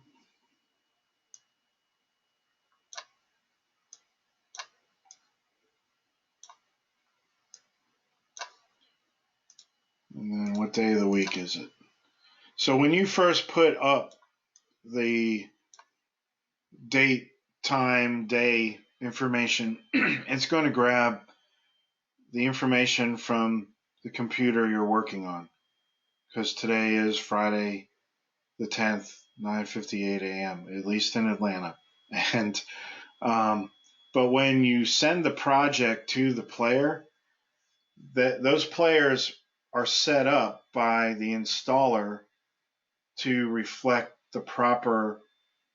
then what day of the week is it? So when you first put up the date, time, day information, it's going to grab the information from the computer you're working on, because today is Friday the 10th, 9:58 a.m., at least in Atlanta. And but when you send the project to the player, those players are set up by the installer to reflect the proper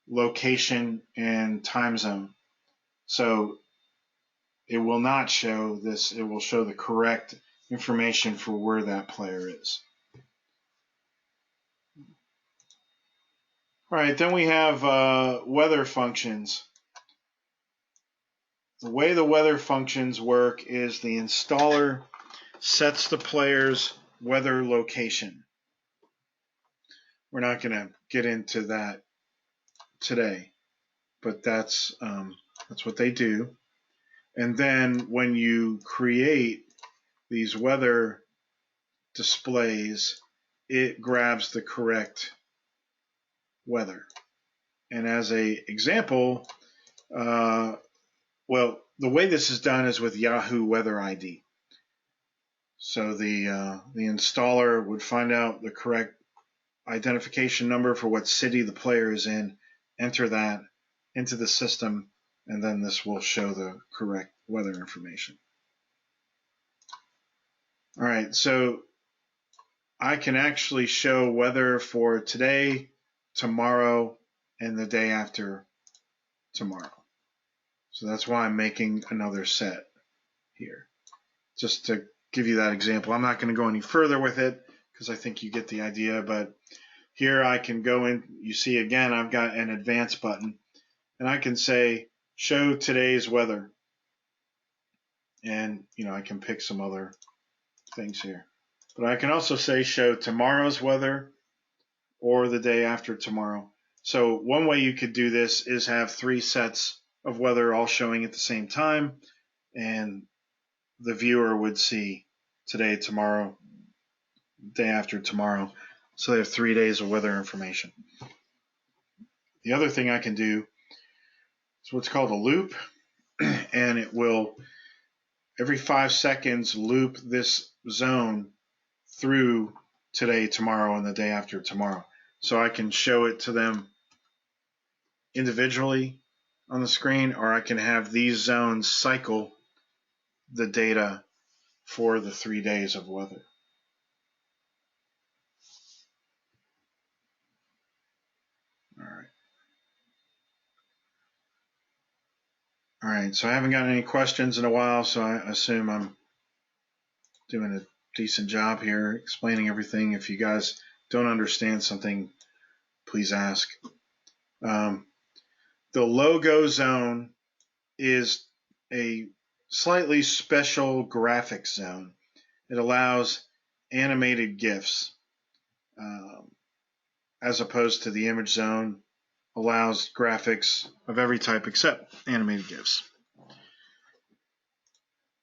location and time zone. So it will not show this, it will show the correct information for where that player is. All right, then we have weather functions. The way the weather functions work is the installer sets the player's weather location. We're not going to get into that today, but that's what they do. And then when you create these weather displays, it grabs the correct weather. And as an example, well, the way this is done is with Yahoo Weather ID. So the installer would find out the correct identification number for what city the player is in, enter that into the system, and then this will show the correct weather information. All right, so I can actually show weather for today, tomorrow, and the day after tomorrow. So that's why I'm making another set here, just to give you that example. I'm not going to go any further with it because I think you get the idea, but here I can go in, you see again, I've got an advanced button, and I can say, show today's weather. And, I can pick some other things here. But I can also say, show tomorrow's weather or the day after tomorrow. So one way you could do this is have 3 sets of weather all showing at the same time, and the viewer would see today, tomorrow, day after tomorrow. So they have 3 days of weather information. The other thing I can do is what's called a loop, and it will every 5 seconds loop this zone through today, tomorrow, and the day after tomorrow. So I can show it to them individually on the screen, or I can have these zones cycle the data for the 3 days of weather. All All right, so I haven't gotten any questions in a while, so I assume I'm doing a decent job here explaining everything. If you guys don't understand something, please ask. The logo zone is a slightly special graphics zone. It allows animated GIFs, as opposed to the image zone allows graphics of every type except animated GIFs.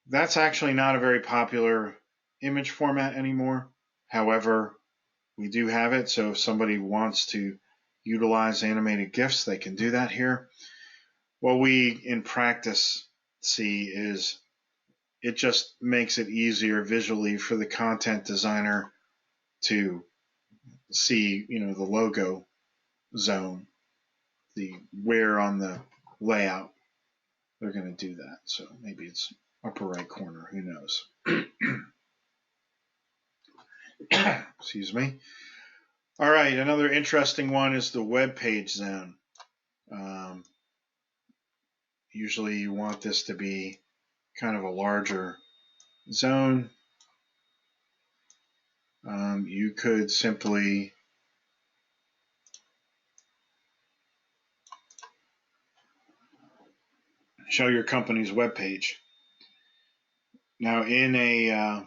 That's actually not a very popular image format anymore. However, we do have it, so if somebody wants to utilize animated GIFs, they can do that here. What we in practice see is it just makes it easier visually for the content designer to see, the logo zone, the where on the layout they're going to do that. So maybe it's upper right corner, who knows. Excuse me. All right, another interesting one is the web page zone. Usually you want this to be kind of a larger zone. You could simply show your company's web page. Now, in a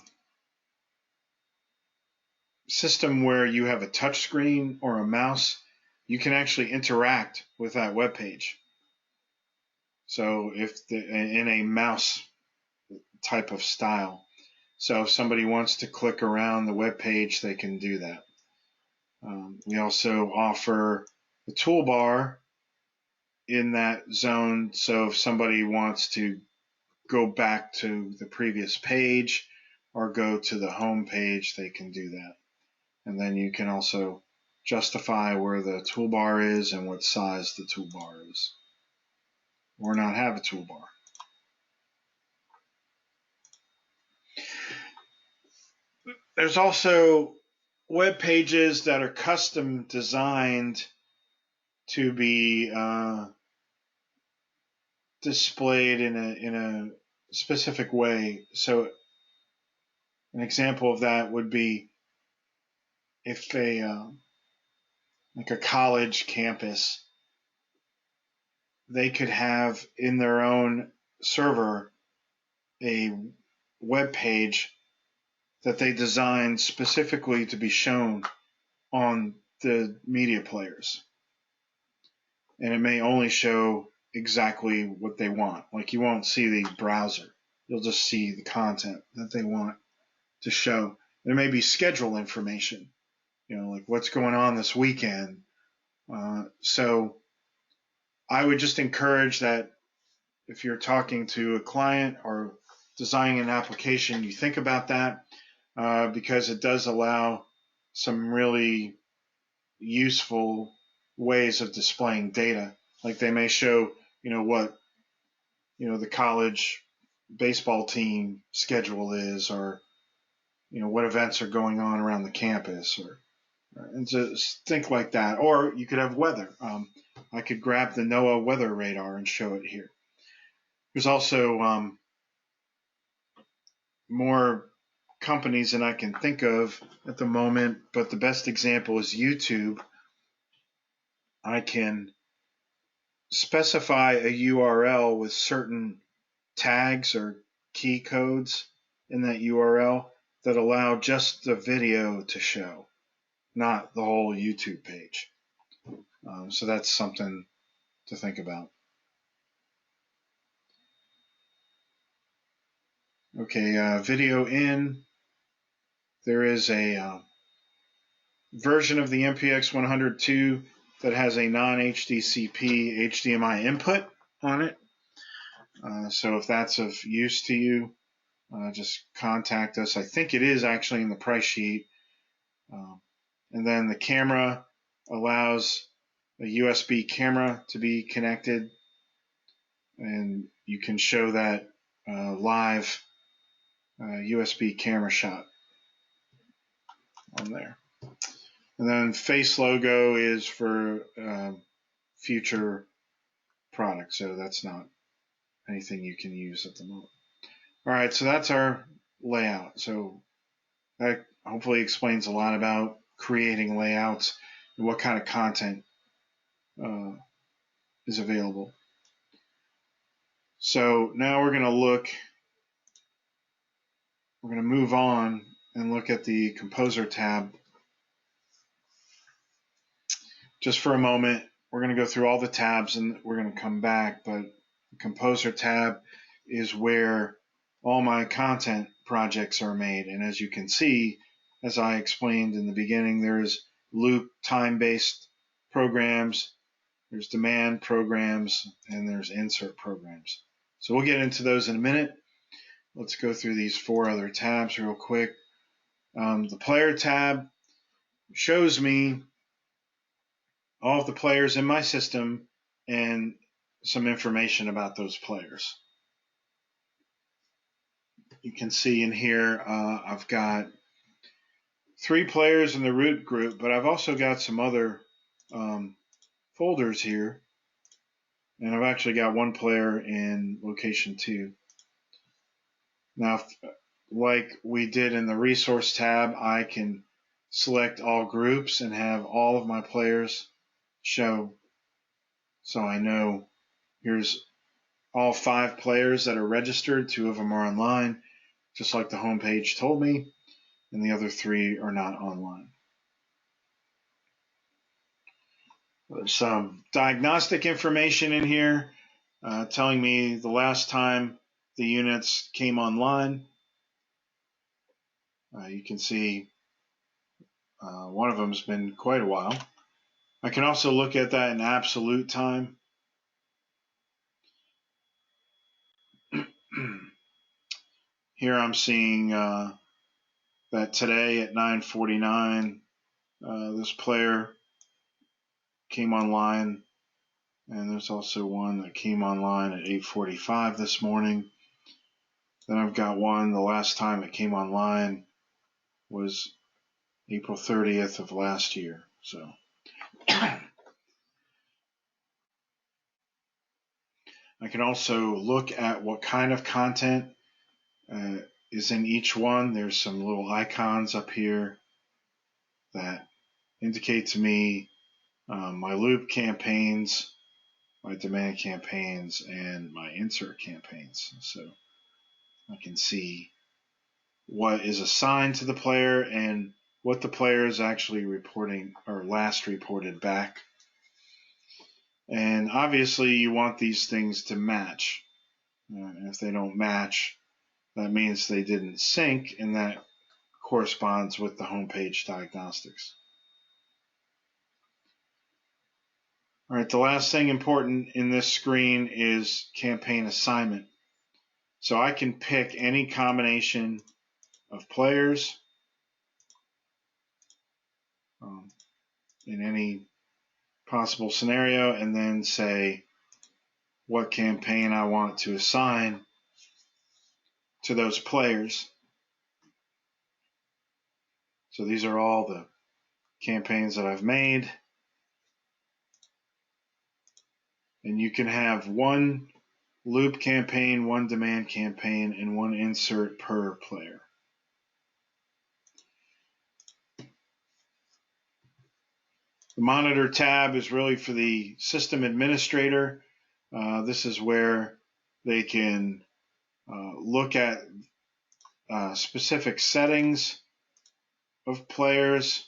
system where you have a touch screen or a mouse, you can actually interact with that web page. So in a mouse type of style. So if somebody wants to click around the web page, they can do that. We also offer the toolbar in that zone. So if somebody wants to go back to the previous page or go to the home page, they can do that. And then you can also justify where the toolbar is and what size the toolbar is, or not have a toolbar. There's also web pages that are custom designed to be displayed in a specific way. So an example of that would be if like a college campus, they could have in their own server a web page that they designed specifically to be shown on the media players. And it may only show exactly what they want. Like you won't see the browser. You'll just see the content that they want to show. There may be schedule information, like what's going on this weekend. So I would just encourage that if you're talking to a client or designing an application, you think about that because it does allow some really useful ways of displaying data. Like they may show, what, the college baseball team schedule is, or, what events are going on around the campus, and just think like that. Or you could have weather. I could grab the NOAA weather radar and show it here. There's also more companies than I can think of at the moment, but the best example is YouTube. I can specify a URL with certain tags or key codes in that URL that allow just the video to show, not the whole YouTube page. So that's something to think about. Okay, video in. There is a version of the MPX100 II that has a non-HDCP HDMI input on it. So if that's of use to you, just contact us. I think it is actually in the price sheet. And then the camera allows a USB camera to be connected, and you can show that live USB camera shot on there. And then face logo is for future products, so that's not anything you can use at the moment. All right, so that's our layout. So that hopefully explains a lot about creating layouts and what kind of content is available. So now we're going to move on and look at the Composer tab. Just for a moment, we're going to go through all the tabs and we're going to come back, but the Composer tab is where all my content projects are made. And as you can see, as I explained in the beginning, there's loop time-based programs, there's demand programs, and there's insert programs. So we'll get into those in a minute. Let's go through these 4 other tabs real quick. The Player tab shows me all of the players in my system and some information about those players. You can see in here I've got 3 players in the root group, but I've also got some other folders here, and I've actually got 1 player in location 2. Now, like we did in the Resource tab, I can select all groups and have all of my players show, so I know here's all 5 players that are registered. 2 of them are online, just like the home page told me, and the other 3 are not online. There's some diagnostic information in here telling me the last time the units came online. You can see one of them has been quite a while. I can also look at that in absolute time. Here I'm seeing that today at 9:49, this player came online, and there's also one that came online at 8:45 this morning. Then I've got one, the last time it came online was April 30th of last year. So I can also look at what kind of content is in each one. There's some little icons up here that indicate to me my loop campaigns, my demand campaigns, and my insert campaigns. So I can see what is assigned to the player and what the player is actually reporting or last reported back. And obviously you want these things to match. If they don't match, that means they didn't sync, and that corresponds with the homepage diagnostics. All right, the last thing important in this screen is campaign assignment. So I can pick any combination of players in any possible scenario, and then say what campaign I want to assign to those players. So these are all the campaigns that I've made. And you can have 1 loop campaign, 1 demand campaign, and 1 insert per player. The Monitor tab is really for the system administrator. This is where they can look at specific settings of players.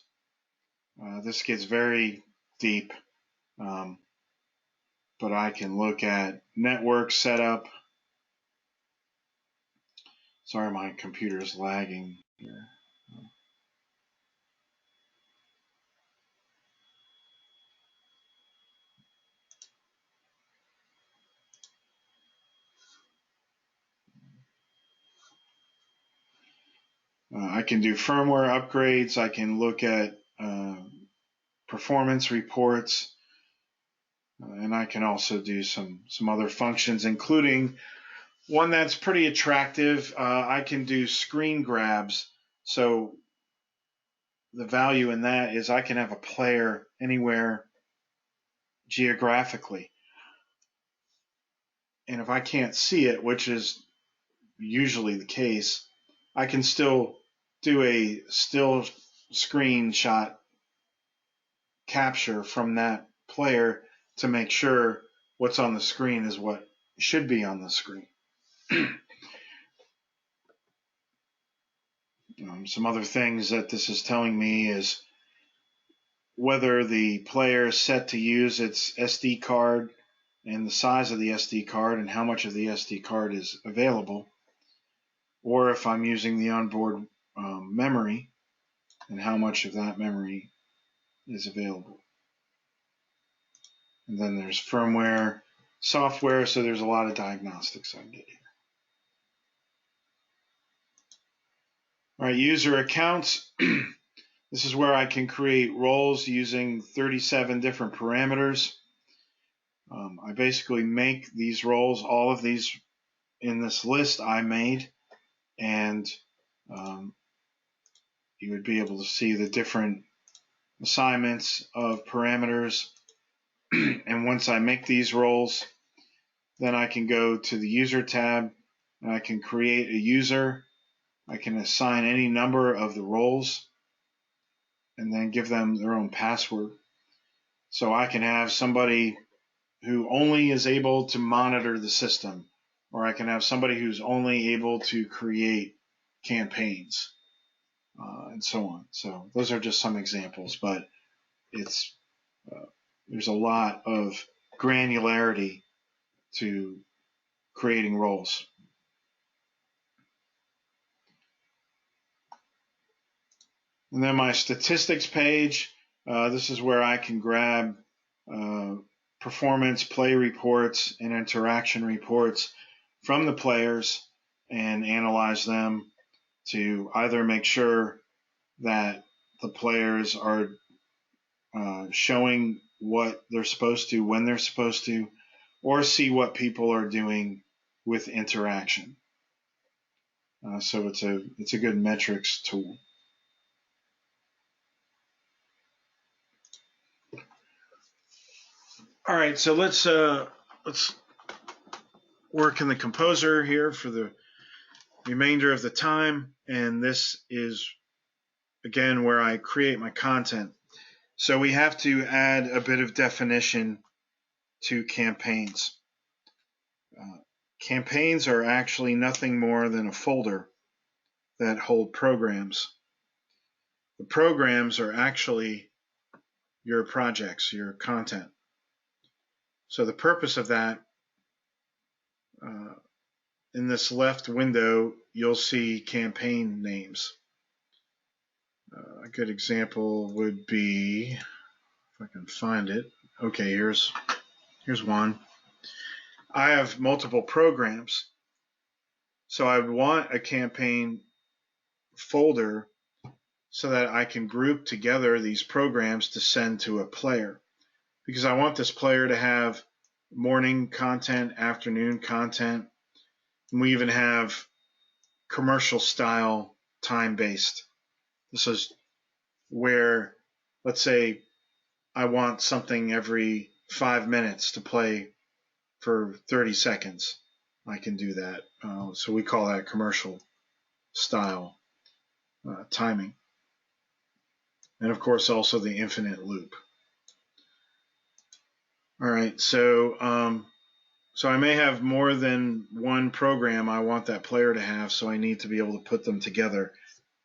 This gets very deep, but I can look at network setup. Sorry, my computer is lagging here. I can do firmware upgrades. I can look at performance reports, and I can also do some other functions, including one that's pretty attractive. I can do screen grabs. So the value in that is I can have a player anywhere geographically. And if I can't see it, which is usually the case, I can still do a still screenshot capture from that player to make sure what's on the screen is what should be on the screen. Some other things that this is telling me is whether the player is set to use its SD card and the size of the SD card and how much of the SD card is available, or if I'm using the onboard memory and how much of that memory is available. And then there's firmware, software, so there's a lot of diagnostics I can get here. All right, user accounts. This is where I can create roles using 37 different parameters. I basically make these roles, all of these in this list I made, and you would be able to see the different assignments of parameters. And once I make these roles, then I can go to the user tab and I can create a user. I can assign any number of the roles and then give them their own password. So I can have somebody who only is able to monitor the system, or I can have somebody who's only able to create campaigns, and so on. So those are just some examples, but it's there's a lot of granularity to creating roles. And then my statistics page, this is where I can grab performance, play reports, and interaction reports from the players and analyze them to either make sure that the players are showing what they're supposed to, when they're supposed to, or see what people are doing with interaction. So it's a good metrics tool. All right, so let's work in the composer here for the remainder of the time, and this is again where I create my content. So we have to add a bit of definition to campaigns. Campaigns are actually nothing more than a folder that hold programs. The programs are actually your projects, your content. So the purpose of that, in this left window, you'll see campaign names. A good example would be, if I can find it. Okay, here's one. I have multiple programs, so I would want a campaign folder so that I can group together these programs to send to a player, because I want this player to have morning content, afternoon content, and we even have commercial style time-based. This is where, let's say, I want something every 5 minutes to play for 30 seconds. I can do that. So we call that commercial style timing. And of course, also the infinite loop. All right, so I may have more than one program I want that player to have, so I need to be able to put them together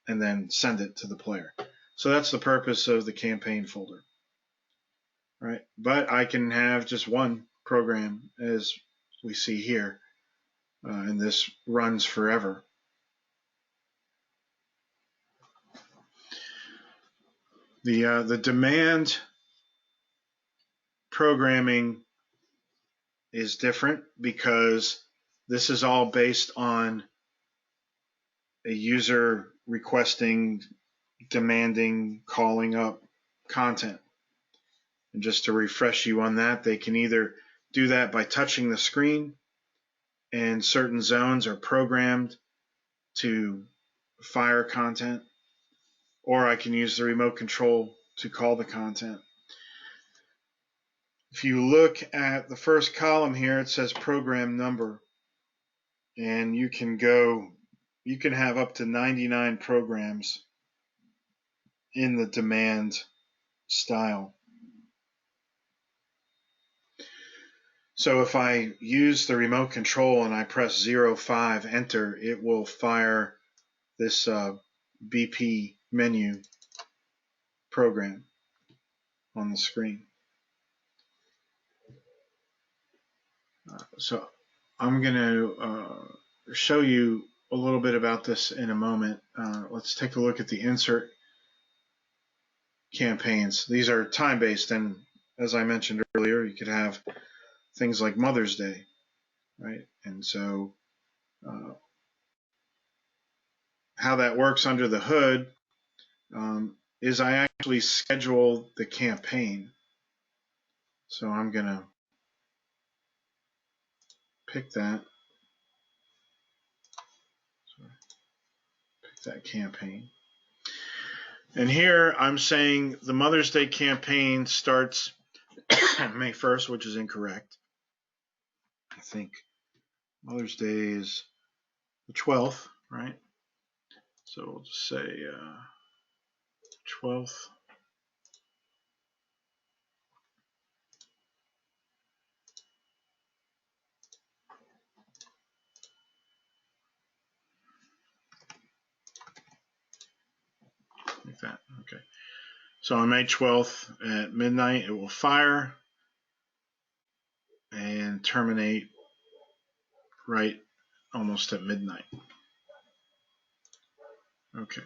and then send it to the player. So that's the purpose of the campaign folder. All right, but I can have just one program, as we see here, and this runs forever. The demand programming is different because this is all based on a user requesting, demanding, calling up content. And just to refresh you on that, they can either do that by touching the screen, and certain zones are programmed to fire content, or I can use the remote control to call the content. If you look at the first column here, it says program number, and you can have up to 99 programs in the demand style. So if I use the remote control and I press 05 enter, it will fire this BP menu program on the screen. So I'm going to show you a little bit about this in a moment. Let's take a look at the insert campaigns. These are time-based, and as I mentioned earlier, you could have things like Mother's Day, right? And so how that works under the hood is I actually schedule the campaign. So I'm going to pick that. Pick that campaign. And here I'm saying the Mother's Day campaign starts May 1st, which is incorrect. I think Mother's Day is the 12th, right? So we'll just say 12th. Like that. Okay. So on May 12th at midnight, it will fire and terminate right almost at midnight. Okay.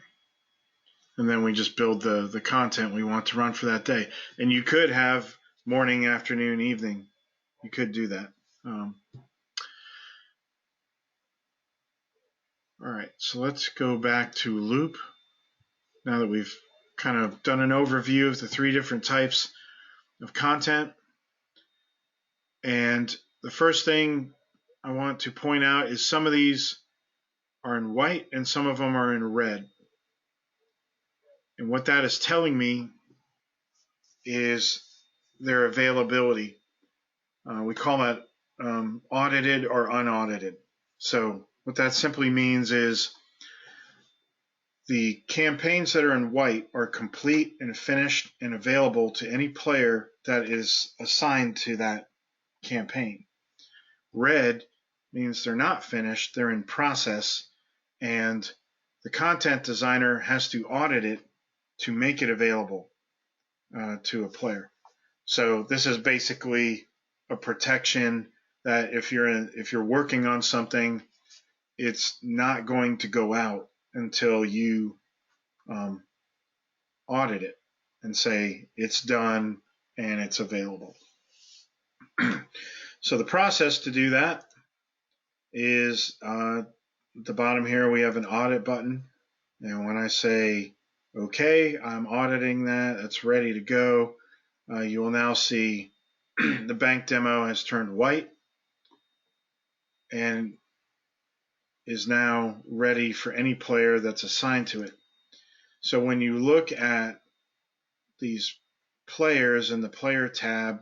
And then we just build the content we want to run for that day. And you could have morning, afternoon, evening. You could do that. All right, so let's go back to Loop. Now that we've kind of done an overview of the three different types of content. And the first thing I want to point out is some of these are in white and some of them are in red. And what that is telling me is their availability. We call that audited or unaudited. So what that simply means is the campaigns that are in white are complete and finished and available to any player that is assigned to that campaign. Red means they're not finished, they're in process, and the content designer has to audit it to make it available to a player. So this is basically a protection that if you're working on something, it's not going to go out until you audit it and say it's done and it's available. So the process to do that is at the bottom here we have an audit button, and when I say okay, I'm auditing that, it's ready to go, you will now see the bank demo has turned white and is now ready for any player that's assigned to it. So when you look at these players in the player tab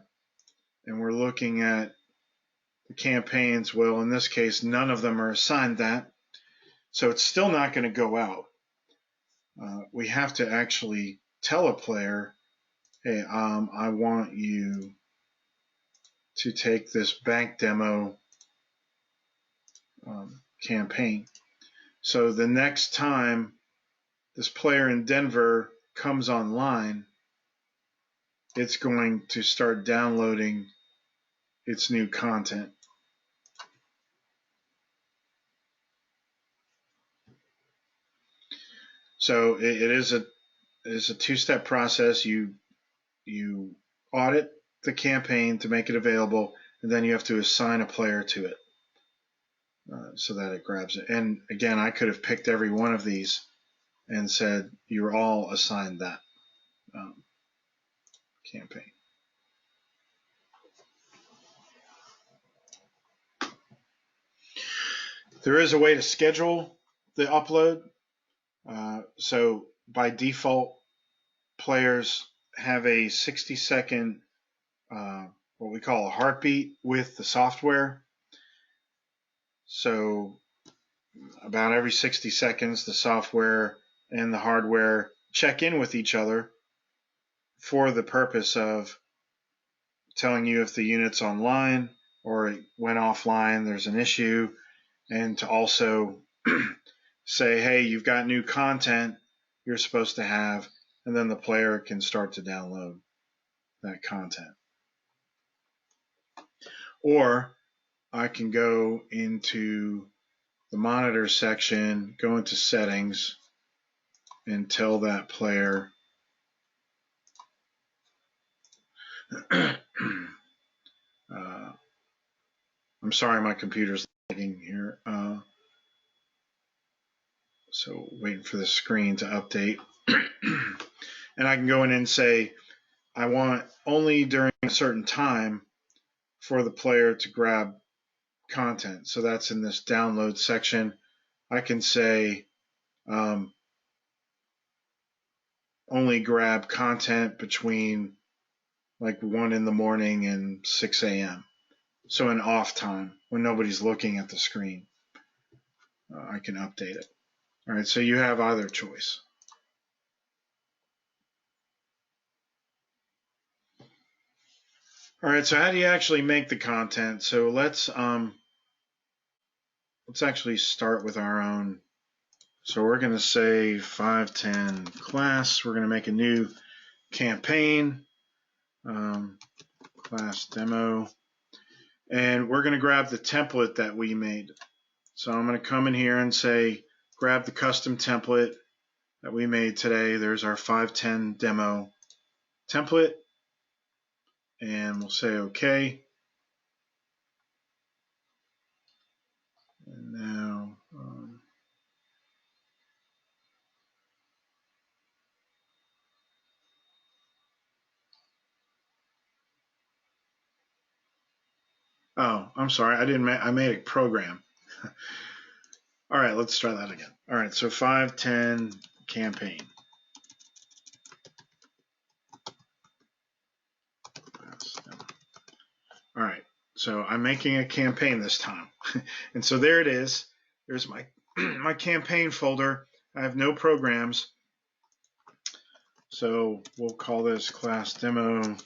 and we're looking at the campaigns, well, in this case, none of them are assigned that. So it's still not going to go out. We have to actually tell a player, hey, I want you to take this bank demo campaign. So the next time this player in Denver comes online, it's going to start downloading its new content. So it is a two-step process. You audit the campaign to make it available, and then you have to assign a player to it so that it grabs it. And again, I could have picked every one of these and said you're all assigned that campaign. There is a way to schedule the upload. So by default, players have a 60-second what we call a heartbeat with the software. So about every 60 seconds, the software and the hardware check in with each other for the purpose of telling you if the unit's online or it went offline, there's an issue, and to also say, hey, you've got new content you're supposed to have, and then the player can start to download that content. Or I can go into the monitor section, go into settings, and tell that player I'm sorry, my computer's lagging here. So waiting for the screen to update. And I can go in and say, I want only during a certain time for the player to grab content. So that's in this download section. I can say only grab content between like 1 in the morning and 6 a.m. So an off time when nobody's looking at the screen, I can update it. All right, so you have either choice. All right, so how do you actually make the content? So let's actually start with our own. So we're going to say 510 class. We're going to make a new campaign, class demo, and we're going to grab the template that we made. So I'm going to come in here and say, grab the custom template that we made today. There's our 510 demo template, and we'll say OK. And now oh, I'm sorry, I made a program. All right, let's try that again. All right, so 510 campaign. All right, so I'm making a campaign this time. And so there it is. There's my, my campaign folder. I have no programs. So we'll call this class demo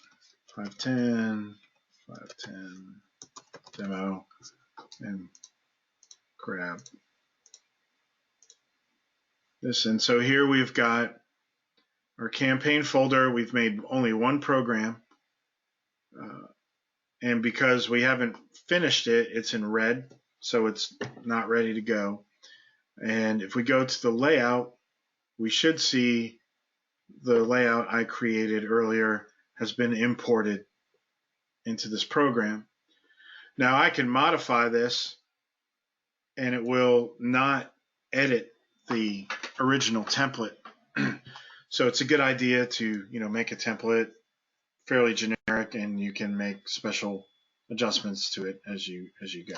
510 demo, and grab this. And so here we've got our campaign folder. We've made only one program. And because we haven't finished it, it's in red, so it's not ready to go. And if we go to the layout, we should see the layout I created earlier has been imported into this program. Now I can modify this and it will not edit the original template. So it's a good idea to, make a template fairly generic, and you can make special adjustments to it as you go.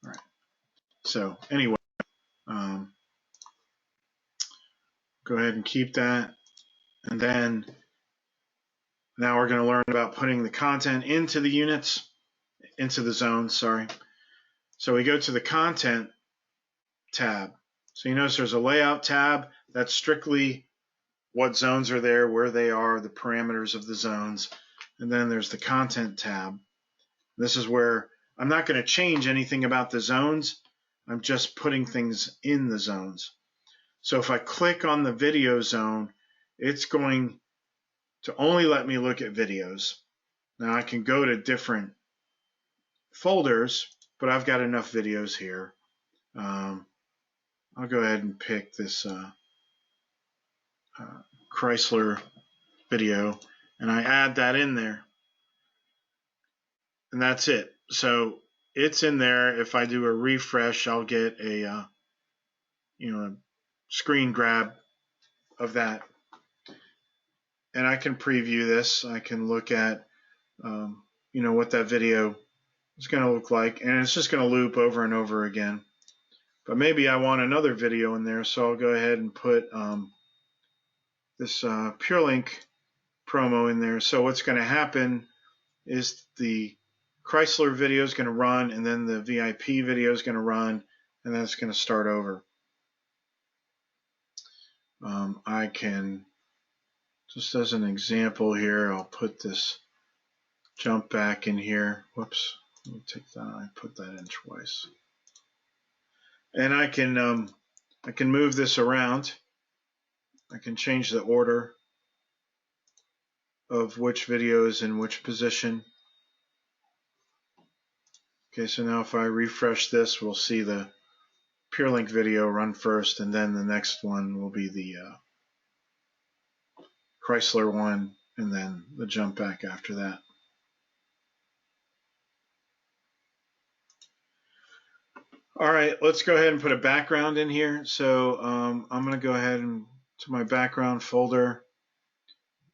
All right. So anyway, go ahead and keep that, and then now we're going to learn about putting the content into the units, into the zones. Sorry. So we go to the content tab. So you notice there's a layout tab. That's strictly what zones are there, where they are, the parameters of the zones. And then there's the content tab. This is where I'm not going to change anything about the zones. I'm just putting things in the zones. So if I click on the video zone, it's going to only let me look at videos. Now I can go to different folders, but I've got enough videos here. I'll go ahead and pick this Chrysler video, and I add that in there. And that's it. So it's in there. If I do a refresh, I'll get a screen grab of that. And I can preview this. I can look at what that video is going to look like, and it's just going to loop over and over again. But maybe I want another video in there, so I'll go ahead and put this PureLink promo in there. So what's going to happen is the Chrysler video is going to run, and then the VIP video is going to run, and then it's going to start over. I can, just as an example here, I'll put this jump back in here. Whoops, let me take that. I put that in twice, and I can move this around. I can change the order of which video is in which position. Okay, so now if I refresh this, we'll see the PureLink video run first, and then the next one will be the Chrysler one, and then the jump back after that. All right, let's go ahead and put a background in here. So I'm going to go ahead and to my background folder,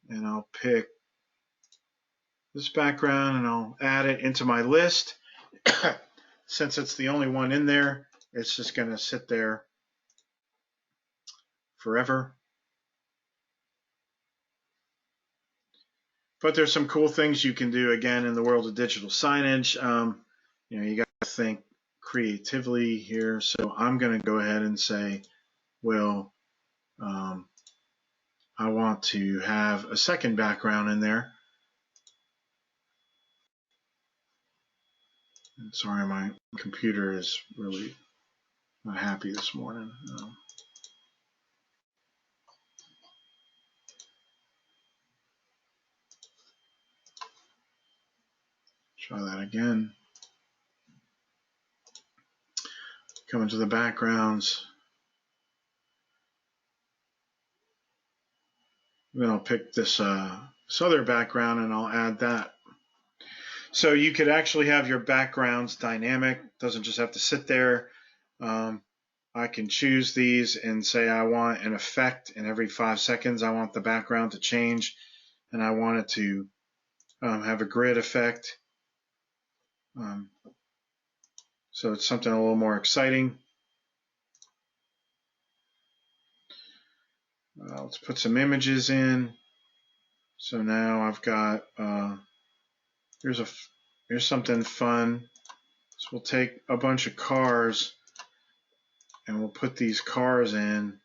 and I'll pick this background, and I'll add it into my list. Since it's the only one in there, it's just going to sit there forever. But there's some cool things you can do, again, in the world of digital signage. You know, you got to think creatively here. So I'm going to go ahead and say, well, I want to have a second background in there. Sorry, my computer is really not happy this morning. Try that again. Come into the backgrounds. Then I'll pick this other background, and I'll add that. So you could actually have your backgrounds dynamic. It doesn't just have to sit there. I can choose these and say I want an effect, and every 5 seconds I want the background to change, and I want it to have a grid effect. So it's something a little more exciting. Let's put some images in. So now I've got, here's something fun. So we'll take a bunch of cars, and we'll put these cars in.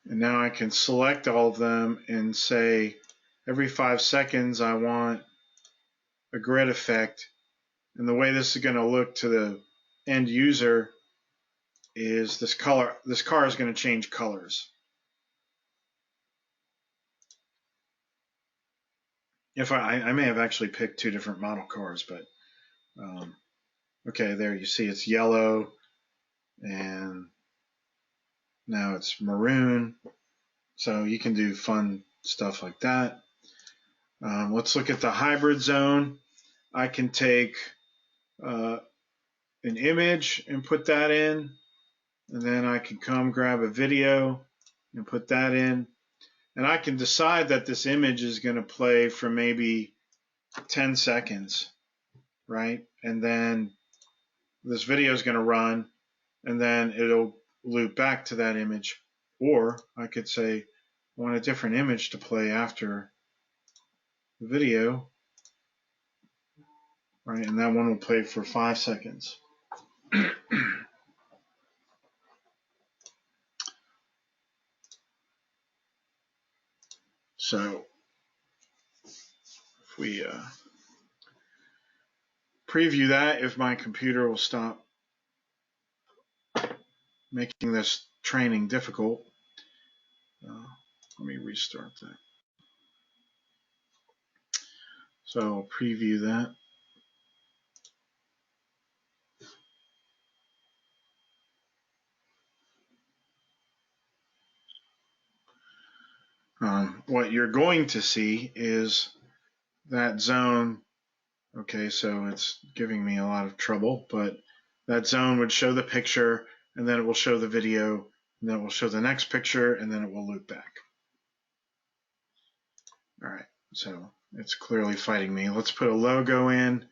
And now I can select all of them and say every 5 seconds I want a grid effect. And the way this is going to look to the end user is this car is going to change colors. If I may have actually picked 2 different model cars, but okay, there you see it's yellow, and now it's maroon. So you can do fun stuff like that. Let's look at the hybrid zone. I can take an image and put that in, and then I can come grab a video and put that in, and I can decide that this image is going to play for maybe 10 seconds, right? And then this video is going to run, and then it'll loop back to that image. Or I could say I want a different image to play after the video, right? And that one will play for 5 seconds. So if we preview that, if my computer will stop making this training difficult, let me restart that. So I'll preview that. What you're going to see is that zone. Okay, so it's giving me a lot of trouble, but that zone would show the picture, and then it will show the video, and then it will show the next picture, and then it will loop back. All right, so it's clearly fighting me. Let's put a logo in.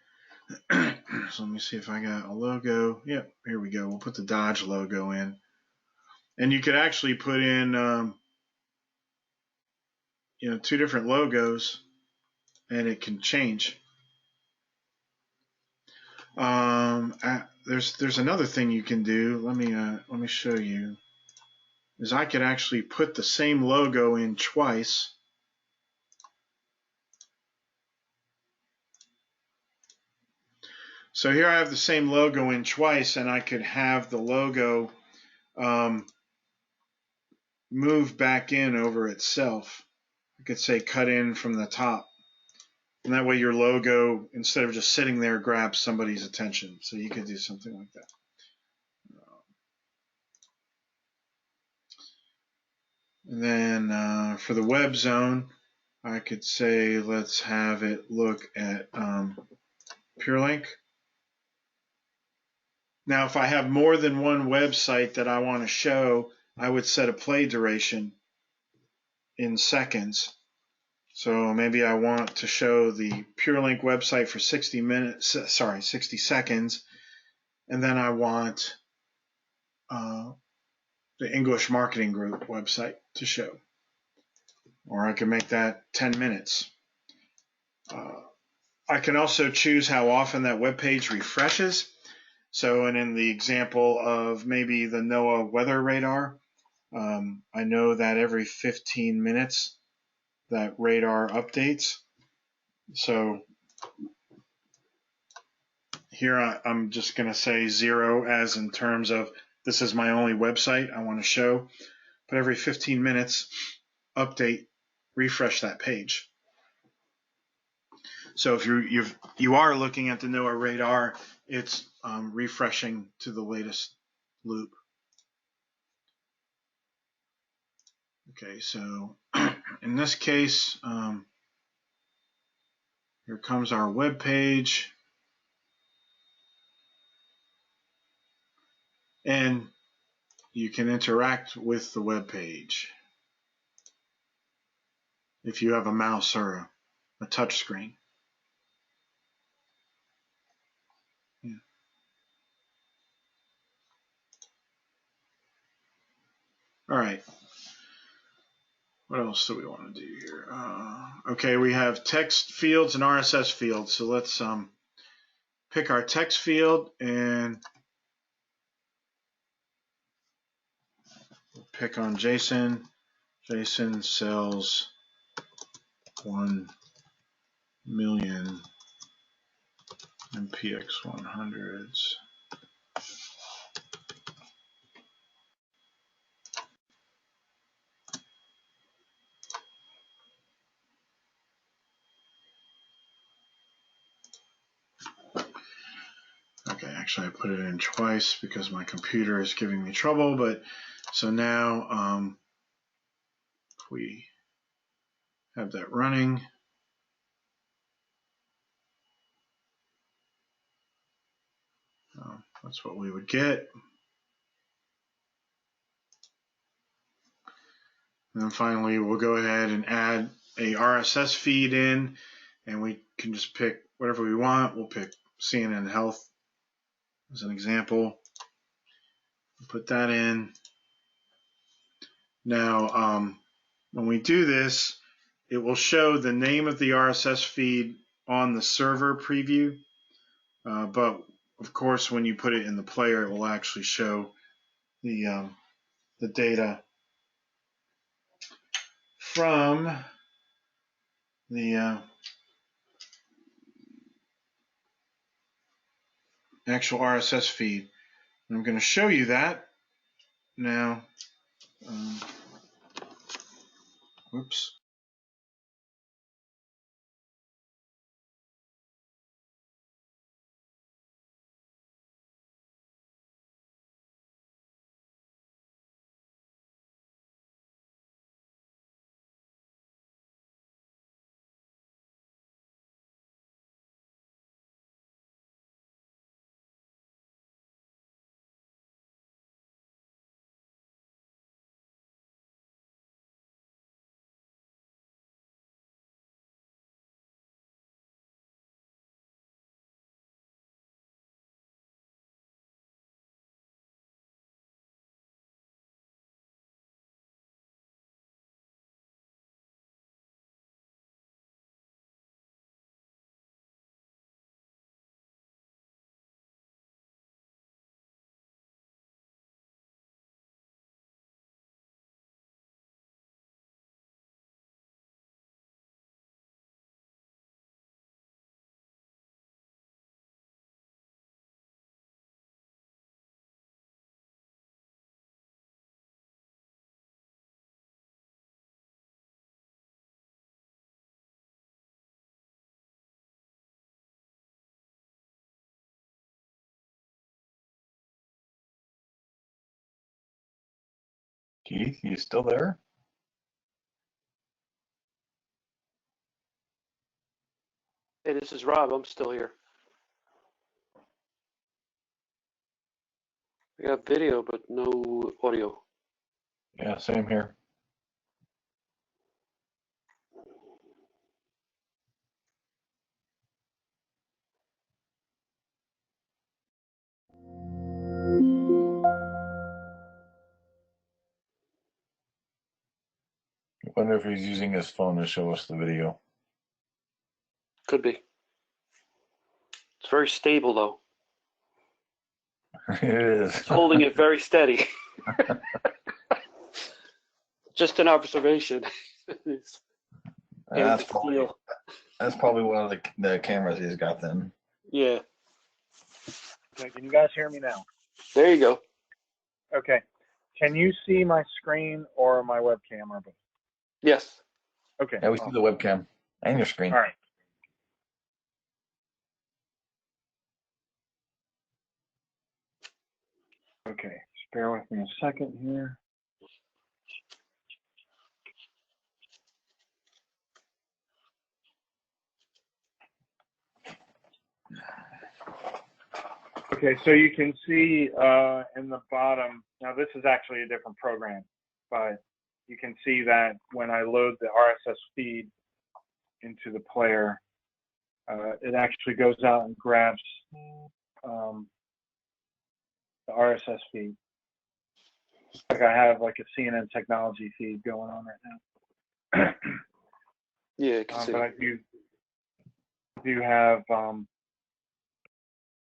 So let me see if I got a logo. Yep, here we go. We'll put the Dodge logo in. And you could actually put in two different logos, and it can change. There's another thing you can do. Let me show you. Is I could actually put the same logo in twice. So here I have the same logo in twice, and I could have the logo move back in over itself. I could say cut in from the top. And that way your logo, instead of just sitting there, grabs somebody's attention. So you could do something like that. And then for the web zone, I could say let's have it look at PureLink. Now, if I have more than one website that I want to show, I would set a play duration in seconds. So maybe I want to show the PureLink website for 60 seconds, and then I want the English Marketing Group website to show. Or I can make that 10 minutes. I can also choose how often that web page refreshes. So, and in the example of maybe the NOAA weather radar, I know that every 15 minutes that radar updates. So here I'm just going to say 0 as in terms of this is my only website I want to show. But every 15 minutes, update, refresh that page. So if you are looking at the NOAA radar, it's refreshing to the latest loop. Okay, so in this case, here comes our web page. And you can interact with the web page if you have a mouse or a touch screen. Yeah. All right. What else do we want to do here? Okay, we have text fields and RSS fields. So let's pick our text field and pick on Jason. Jason sells 1 million MPX100s. Okay, actually I put it in twice because my computer is giving me trouble, but so now if we have that running, that's what we would get. And then finally we'll go ahead and add a RSS feed in, and we can just pick whatever we want. We'll pick CNN Health as an example. Put that in. Now, when we do this, it will show the name of the RSS feed on the server preview. But of course, when you put it in the player, it will actually show the data from the actual RSS feed. I'm going to show you that now. Whoops. Keith, you still there? Hey, this is Rob. I'm still here. I got video, but no audio. Yeah, same here. I wonder if he's using his phone to show us the video. Could be. It's very stable, though. It is. It's holding it very steady. Just an observation. That's probably one of the cameras he's got then. Yeah. Okay, can you guys hear me now? There you go. Okay. Can you see my screen or my webcam or both? Yes. Okay. Yeah, we see the webcam and your screen. All right. Okay, just bear with me a second here. Okay, so you can see in the bottom, now this is actually a different program, but you can see that when I load the RSS feed into the player, it actually goes out and grabs the RSS feed. Like I have like a CNN technology feed going on right now. Yeah, I can see. But I do have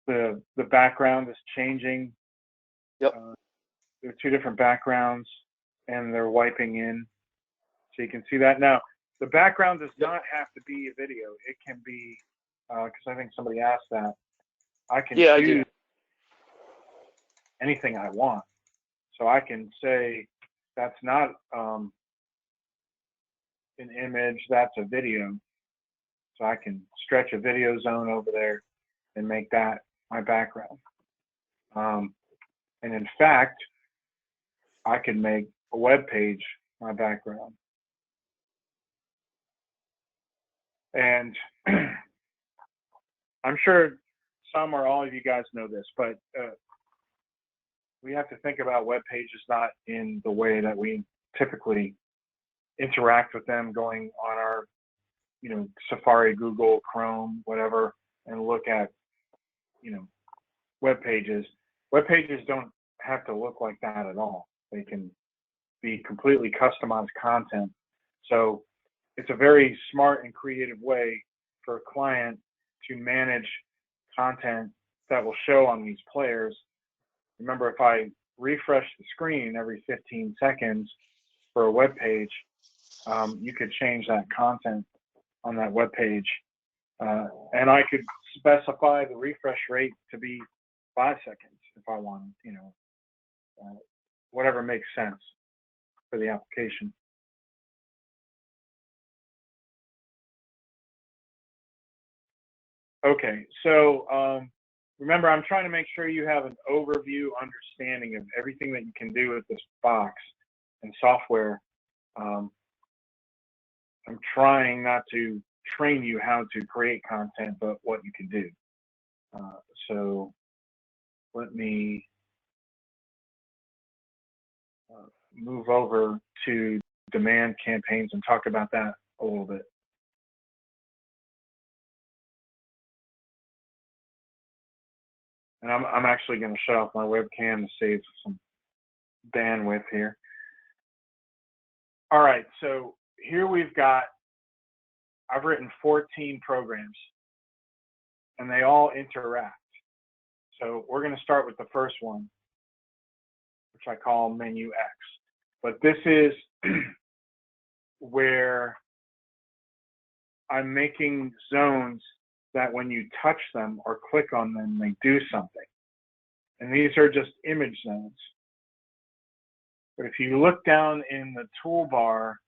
the background is changing. Yep. There are two different backgrounds, and they're wiping in, so you can see that. Now, the background does not have to be a video. It can be, because I think somebody asked that. I can choose anything I want. So I can say that's not an image, that's a video. So I can stretch a video zone over there and make that my background. And in fact, I can make a web page my background. And I'm sure some or all of you guys know this, but we have to think about web pages not in the way that we typically interact with them, going on our, Safari, Google, Chrome, whatever, and look at, web pages. Web pages don't have to look like that at all. They can be completely customized content. So it's a very smart and creative way for a client to manage content that will show on these players. Remember, if I refresh the screen every 15 seconds for a web page, you could change that content on that web page. And I could specify the refresh rate to be 5 seconds if I wanted, whatever makes sense for the application. Okay, so remember, I'm trying to make sure you have an overview understanding of everything that you can do with this box and software. I'm trying not to train you how to create content, but what you can do. So let me move over to demand campaigns and talk about that a little bit. And I'm actually going to shut off my webcam to save some bandwidth here. All right, so here I've written 14 programs, and they all interact. So we're going to start with the first one, which I call menu X. But this is where I'm making zones that when you touch them or click on them, they do something. And these are just image zones. But if you look down in the toolbar,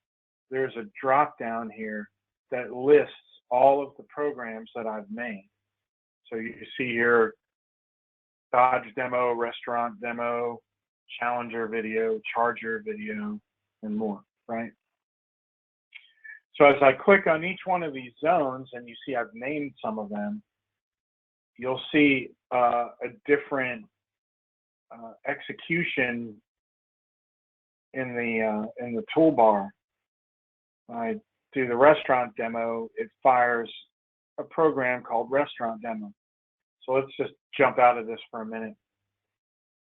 there's a drop down here that lists all of the programs that I've made. So you see here, Dodge demo, restaurant demo, challenger video, charger video, and more, right? So as I click on each one of these zones, and you see I've named some of them, you'll see a different execution in the toolbar. When I do the restaurant demo, it fires a program called restaurant demo. So let's just jump out of this for a minute.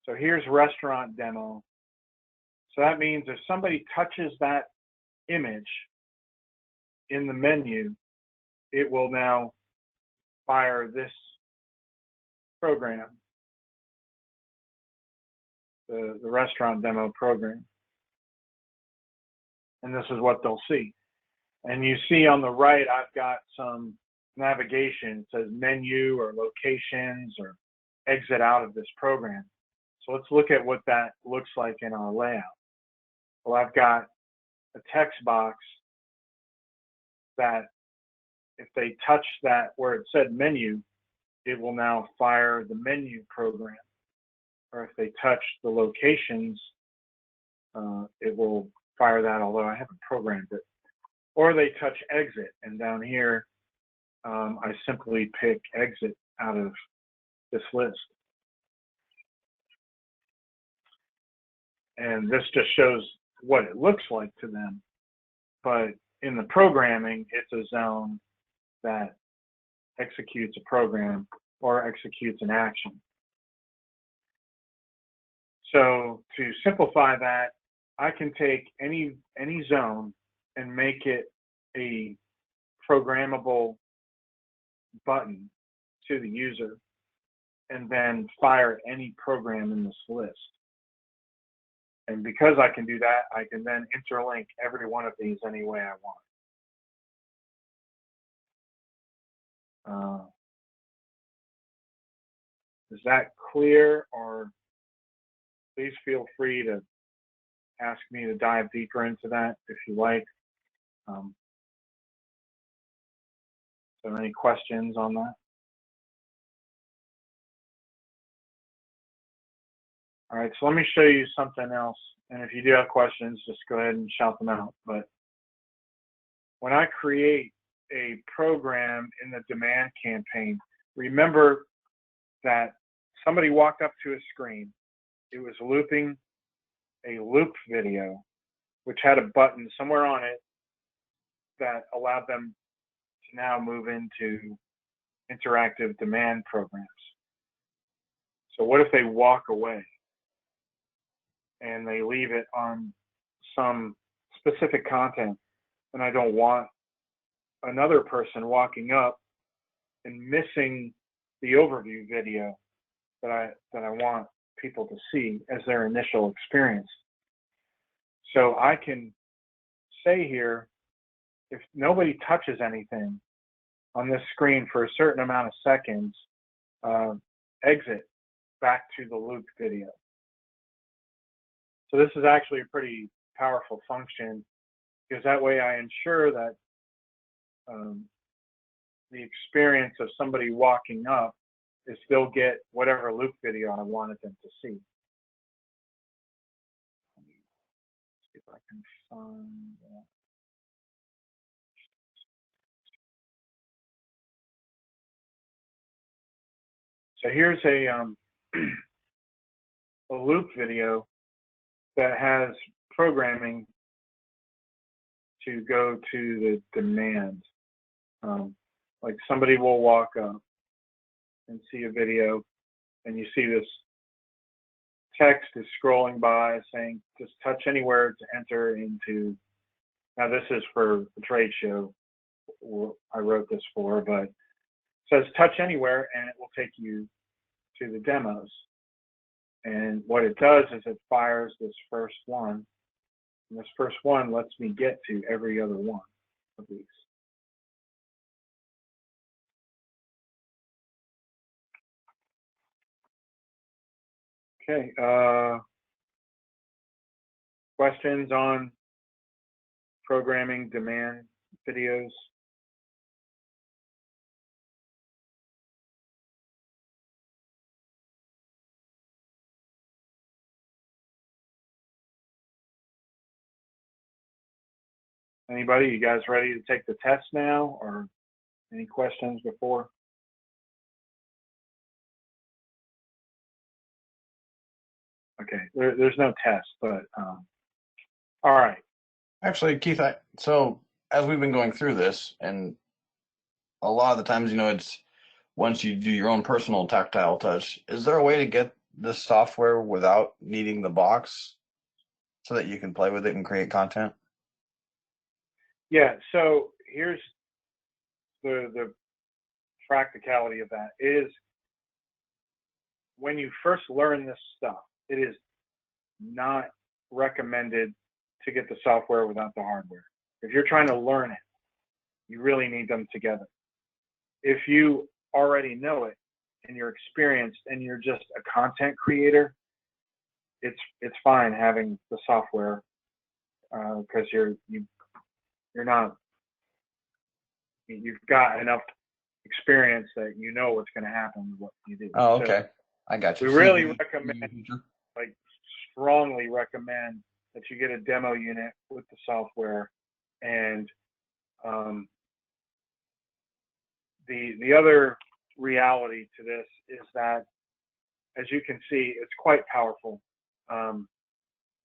So here's restaurant demo. So that means if somebody touches that image in the menu, it will now fire this program, the restaurant demo program. And this is what they'll see. And you see on the right, I've got some navigation. It says menu or locations or exit out of this program. So let's look at what that looks like in our layout. Well, I've got a text box that if they touch that where it said menu, it will now fire the menu program. Or if they touch the locations, it will fire that, although I haven't programmed it. Or they touch exit, and down here, I simply pick exit out of this list. And this just shows what it looks like to them. But in the programming, it's a zone that executes a program or executes an action. So to simplify that, I can take any zone and make it a programmable button to the user, and then fire any program in this list. And because I can do that, I can then interlink every one of these any way I want. Is that clear? Or please feel free to ask me to dive deeper into that if you like. So any questions on that? All right, so let me show you something else. And if you do have questions, just go ahead and shout them out. But when I create a program in the demand campaign, remember that somebody walked up to a screen. It was looping a loop video, which had a button somewhere on it that allowed them to now move into interactive demand programs. So what if they walk away and they leave it on some specific content, and I don't want another person walking up and missing the overview video that I want people to see as their initial experience. So I can say here, if nobody touches anything on this screen for a certain amount of seconds, exit back to the loop video. So this is actually a pretty powerful function, because that way I ensure that the experience of somebody walking up is still get whatever loop video I wanted them to see. Let me see if I can find that. So here's a loop video that has programming to go to the demand. Like somebody will walk up and see a video, and you see this text is scrolling by saying, just touch anywhere to enter into. Now this is for the trade show I wrote this for, but it says touch anywhere and it will take you to the demos. And what it does is it fires this first one, and this first one lets me get to every other one of these. Okay, questions on programming demand videos? Anybody? You guys ready to take the test now, or any questions before? Okay, there's no test, but all right. Actually, Keith, so as we've been going through this, and a lot of the times, it's once you do your own personal tactile touch, is there a way to get this software without needing the box so that you can play with it and create content? Yeah, so here's the practicality of that is when you first learn this stuff, it is not recommended to get the software without the hardware. If you're trying to learn it, you really need them together. If you already know it and you're experienced and you're just a content creator, it's fine having the software because you've got enough experience that you know what's going to happen with what you do. Oh, okay. I got you. We really recommend, like strongly recommend that you get a demo unit with the software. And the other reality to this is that, as you can see, it's quite powerful.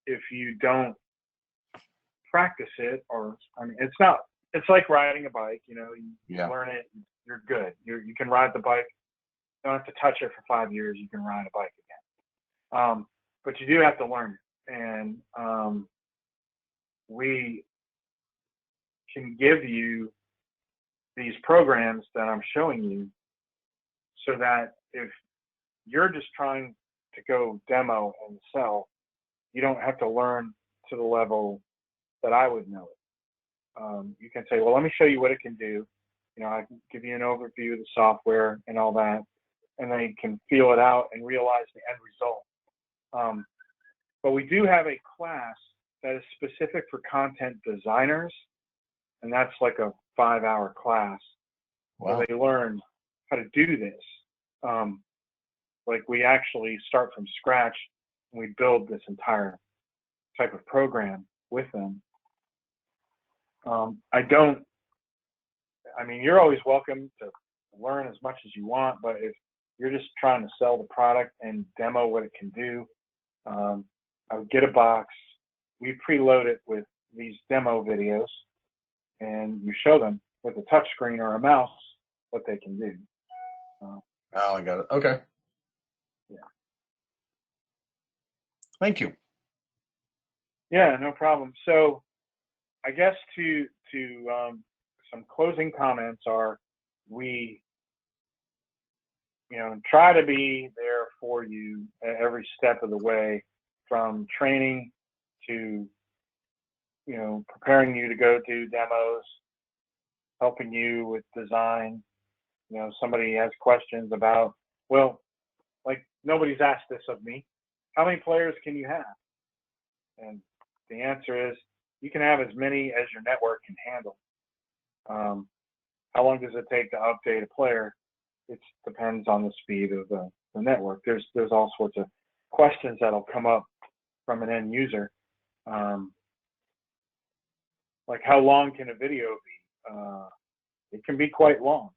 If you don't practice it, it's like riding a bike, you learn it, you're good. You can ride the bike. You don't have to touch it for 5 years. You can ride a bike again. But you do have to learn it. And we can give you these programs that I'm showing you so that if you're just trying to go demo and sell, you don't have to learn to the level that I would know it. You can say, well, let me show you what it can do. I can give you an overview of the software and all that, and then you can feel it out and realize the end result. But we do have a class that is specific for content designers, and that's like a 5-hour class. Wow. Where they learn how to do this. Like we actually start from scratch and we build this entire type of program with them. You're always welcome to learn as much as you want, but if you're just trying to sell the product and demo what it can do, I would get a box. We preload it with these demo videos, and you show them with a touch screen or a mouse what they can do. Oh, I got it. Okay. Yeah. Thank you. Yeah, no problem. So I guess to some closing comments are, we try to be there for you at every step of the way, from training to preparing you to go do demos, helping you with design. Somebody has questions about, well, like nobody's asked this of me, how many players can you have? And the answer is, you can have as many as your network can handle. How long does it take to update a player? It depends on the speed of the network. There's all sorts of questions that'll come up from an end user. Like, how long can a video be? It can be quite long.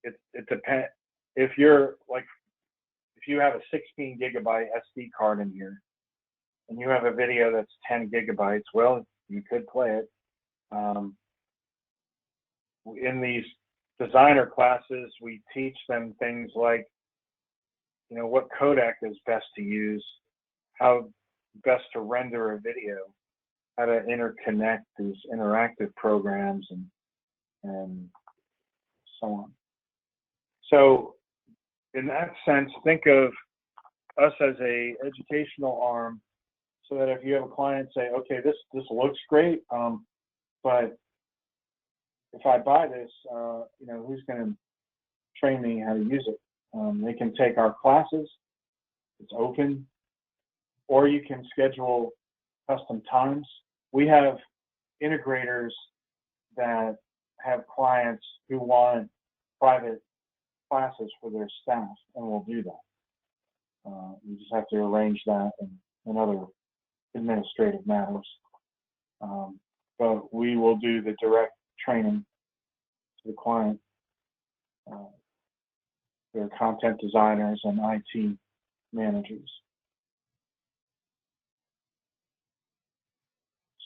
It depends. If you have a 16 gigabyte SD card in here, and you have a video that's 10 gigabytes, well, you could play it. In these designer classes, we teach them things like, what codec is best to use, how best to render a video, how to interconnect these interactive programs, and so on. So in that sense, think of us as a educational arm, so that if you have a client say, okay, this looks great, but if I buy this, who's going to train me how to use it? They can take our classes. It's open. Or you can schedule custom times. We have integrators that have clients who want private classes for their staff, and we'll do that. You just have to arrange that and other administrative matters. but we will do the direct training to the client. Their content designers and IT managers.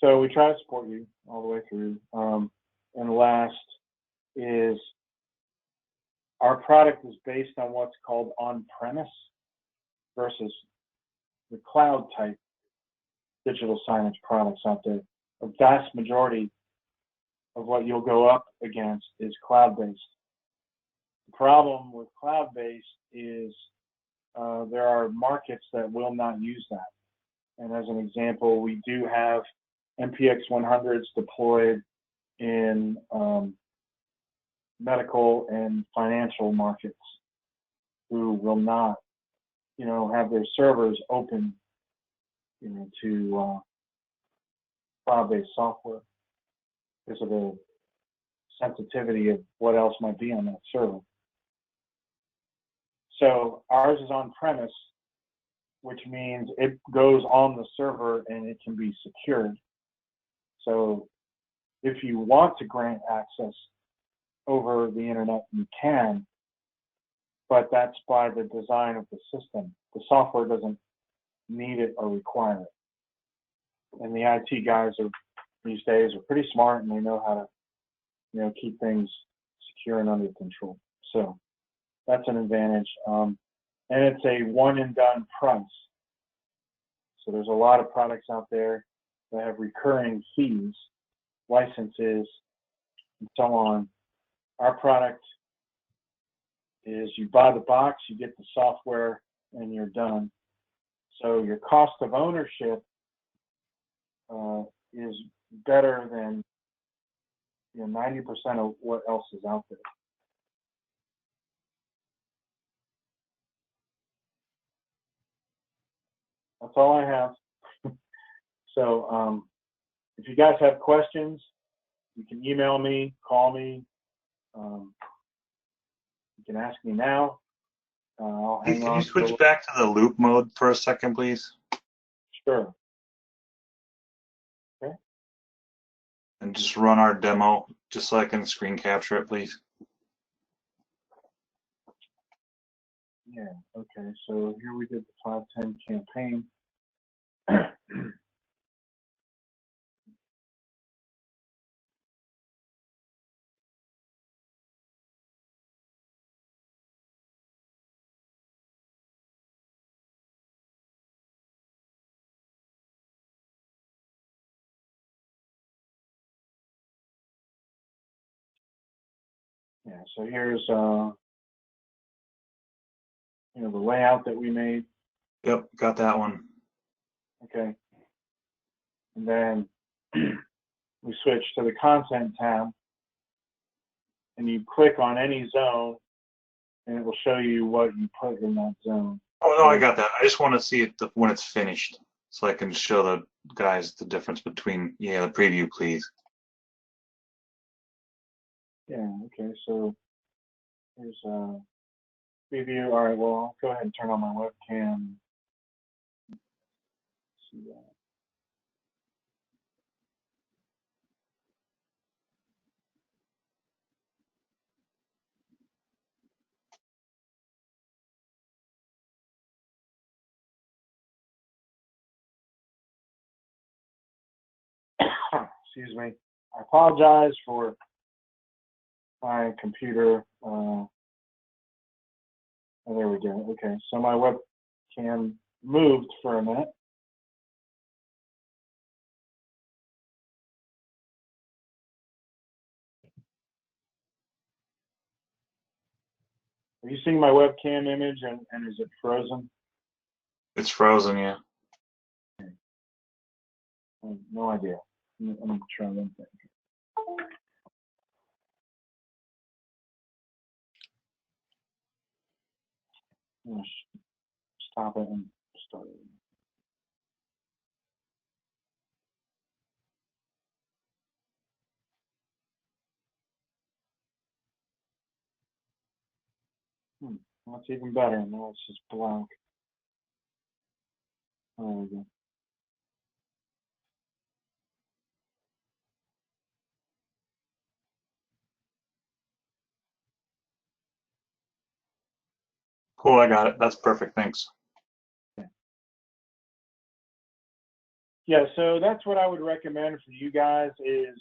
So we try to support you all the way through. And last is our product is based on what's called on-premise versus the cloud type digital signage products out there. A vast majority of what you'll go up against is cloud-based. The problem with cloud-based is there are markets that will not use that. And as an example, we do have MPX100s deployed in medical and financial markets who will not, have their servers open, to cloud-based software because of the sensitivity of what else might be on that server. So ours is on-premise, which means it goes on the server and it can be secured. So if you want to grant access over the internet, you can, but that's by the design of the system. The software doesn't need it or require it. And the IT guys these days are pretty smart and they know how to, keep things secure and under control. So that's an advantage. And it's a one and done price. So there's a lot of products out there that have recurring fees, licenses, and so on. Our product is you buy the box, you get the software, and you're done. So your cost of ownership is better than 90% of what else is out there. That's all I have. So if you guys have questions, you can email me, call me. You can ask me now. I'll hang on. Can you switch back to the loop mode for a second, please? Sure. Okay. And just run our demo, just so I can screen capture it, please. Yeah, okay, so here we did the 510 campaign. Yeah, so here's the layout that we made. Yep, got that one. Okay. And then we switch to the content tab and you click on any zone and it will show you what you put in that zone. Oh, no, I got that. I just want to see it when it's finished so I can show the guys the difference between, the preview, please. Yeah, okay, so here's preview. All right, well, I'll go ahead and turn on my webcam. See that. Excuse me. I apologize for my computer. Oh, there we go. Okay, so my webcam moved for a minute. Are you seeing my webcam image and is it frozen? It's frozen, yeah. No idea. I'm going to try one thing. I'm going to stop it and start it. That's even better. Now it's just blank. There we go. Cool, I got it. That's perfect. Thanks. Yeah, so that's what I would recommend for you guys is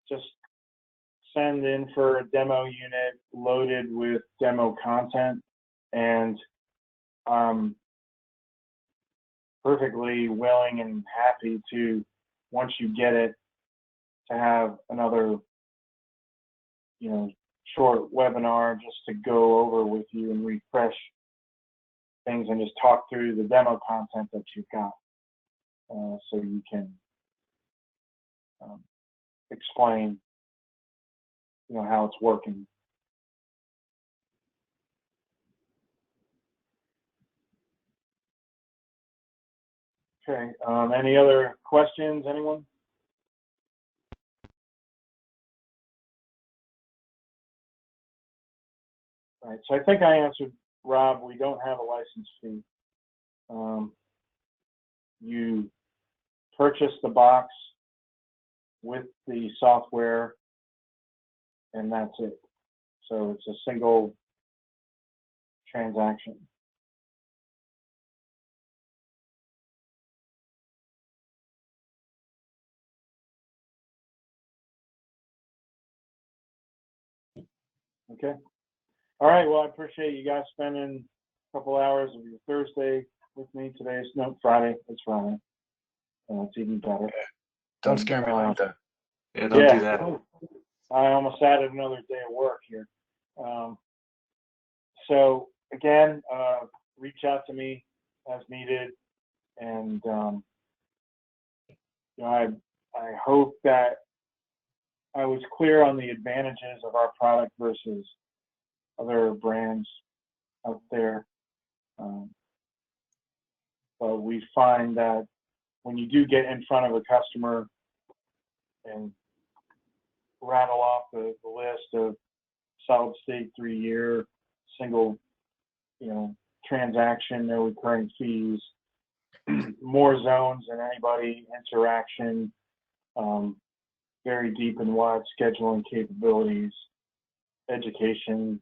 just send in for a demo unit loaded with demo content, and I'm perfectly willing and happy to, once you get it, to have another, short webinar just to go over with you and refresh things and just talk through the demo content that you've got, so you can explain, how it's working. Okay. Any other questions, anyone? All right. So I think I answered, Rob. We don't have a license fee. You purchase the box with the software, and that's it. So it's a single transaction. Okay. All right. Well, I appreciate you guys spending a couple hours of your Thursday with me today. No, Friday. It's Friday. It's even better. Don't scare me like that. Yeah, don't do that. I almost added another day of work here. So again, reach out to me as needed, and I hope that I was clear on the advantages of our product versus other brands out there. But we find that when you do get in front of a customer and rattle off the list of solid state 3-year single, transaction, no recurring fees, more zones than anybody, interaction, very deep and wide scheduling capabilities, education,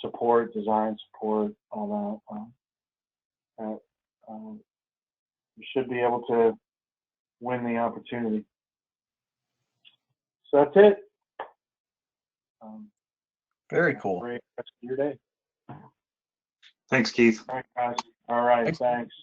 support, design support, all that. You should be able to win the opportunity. So that's it. Very cool. Great rest of your day. Thanks, Keith. All right, guys. All right, thanks.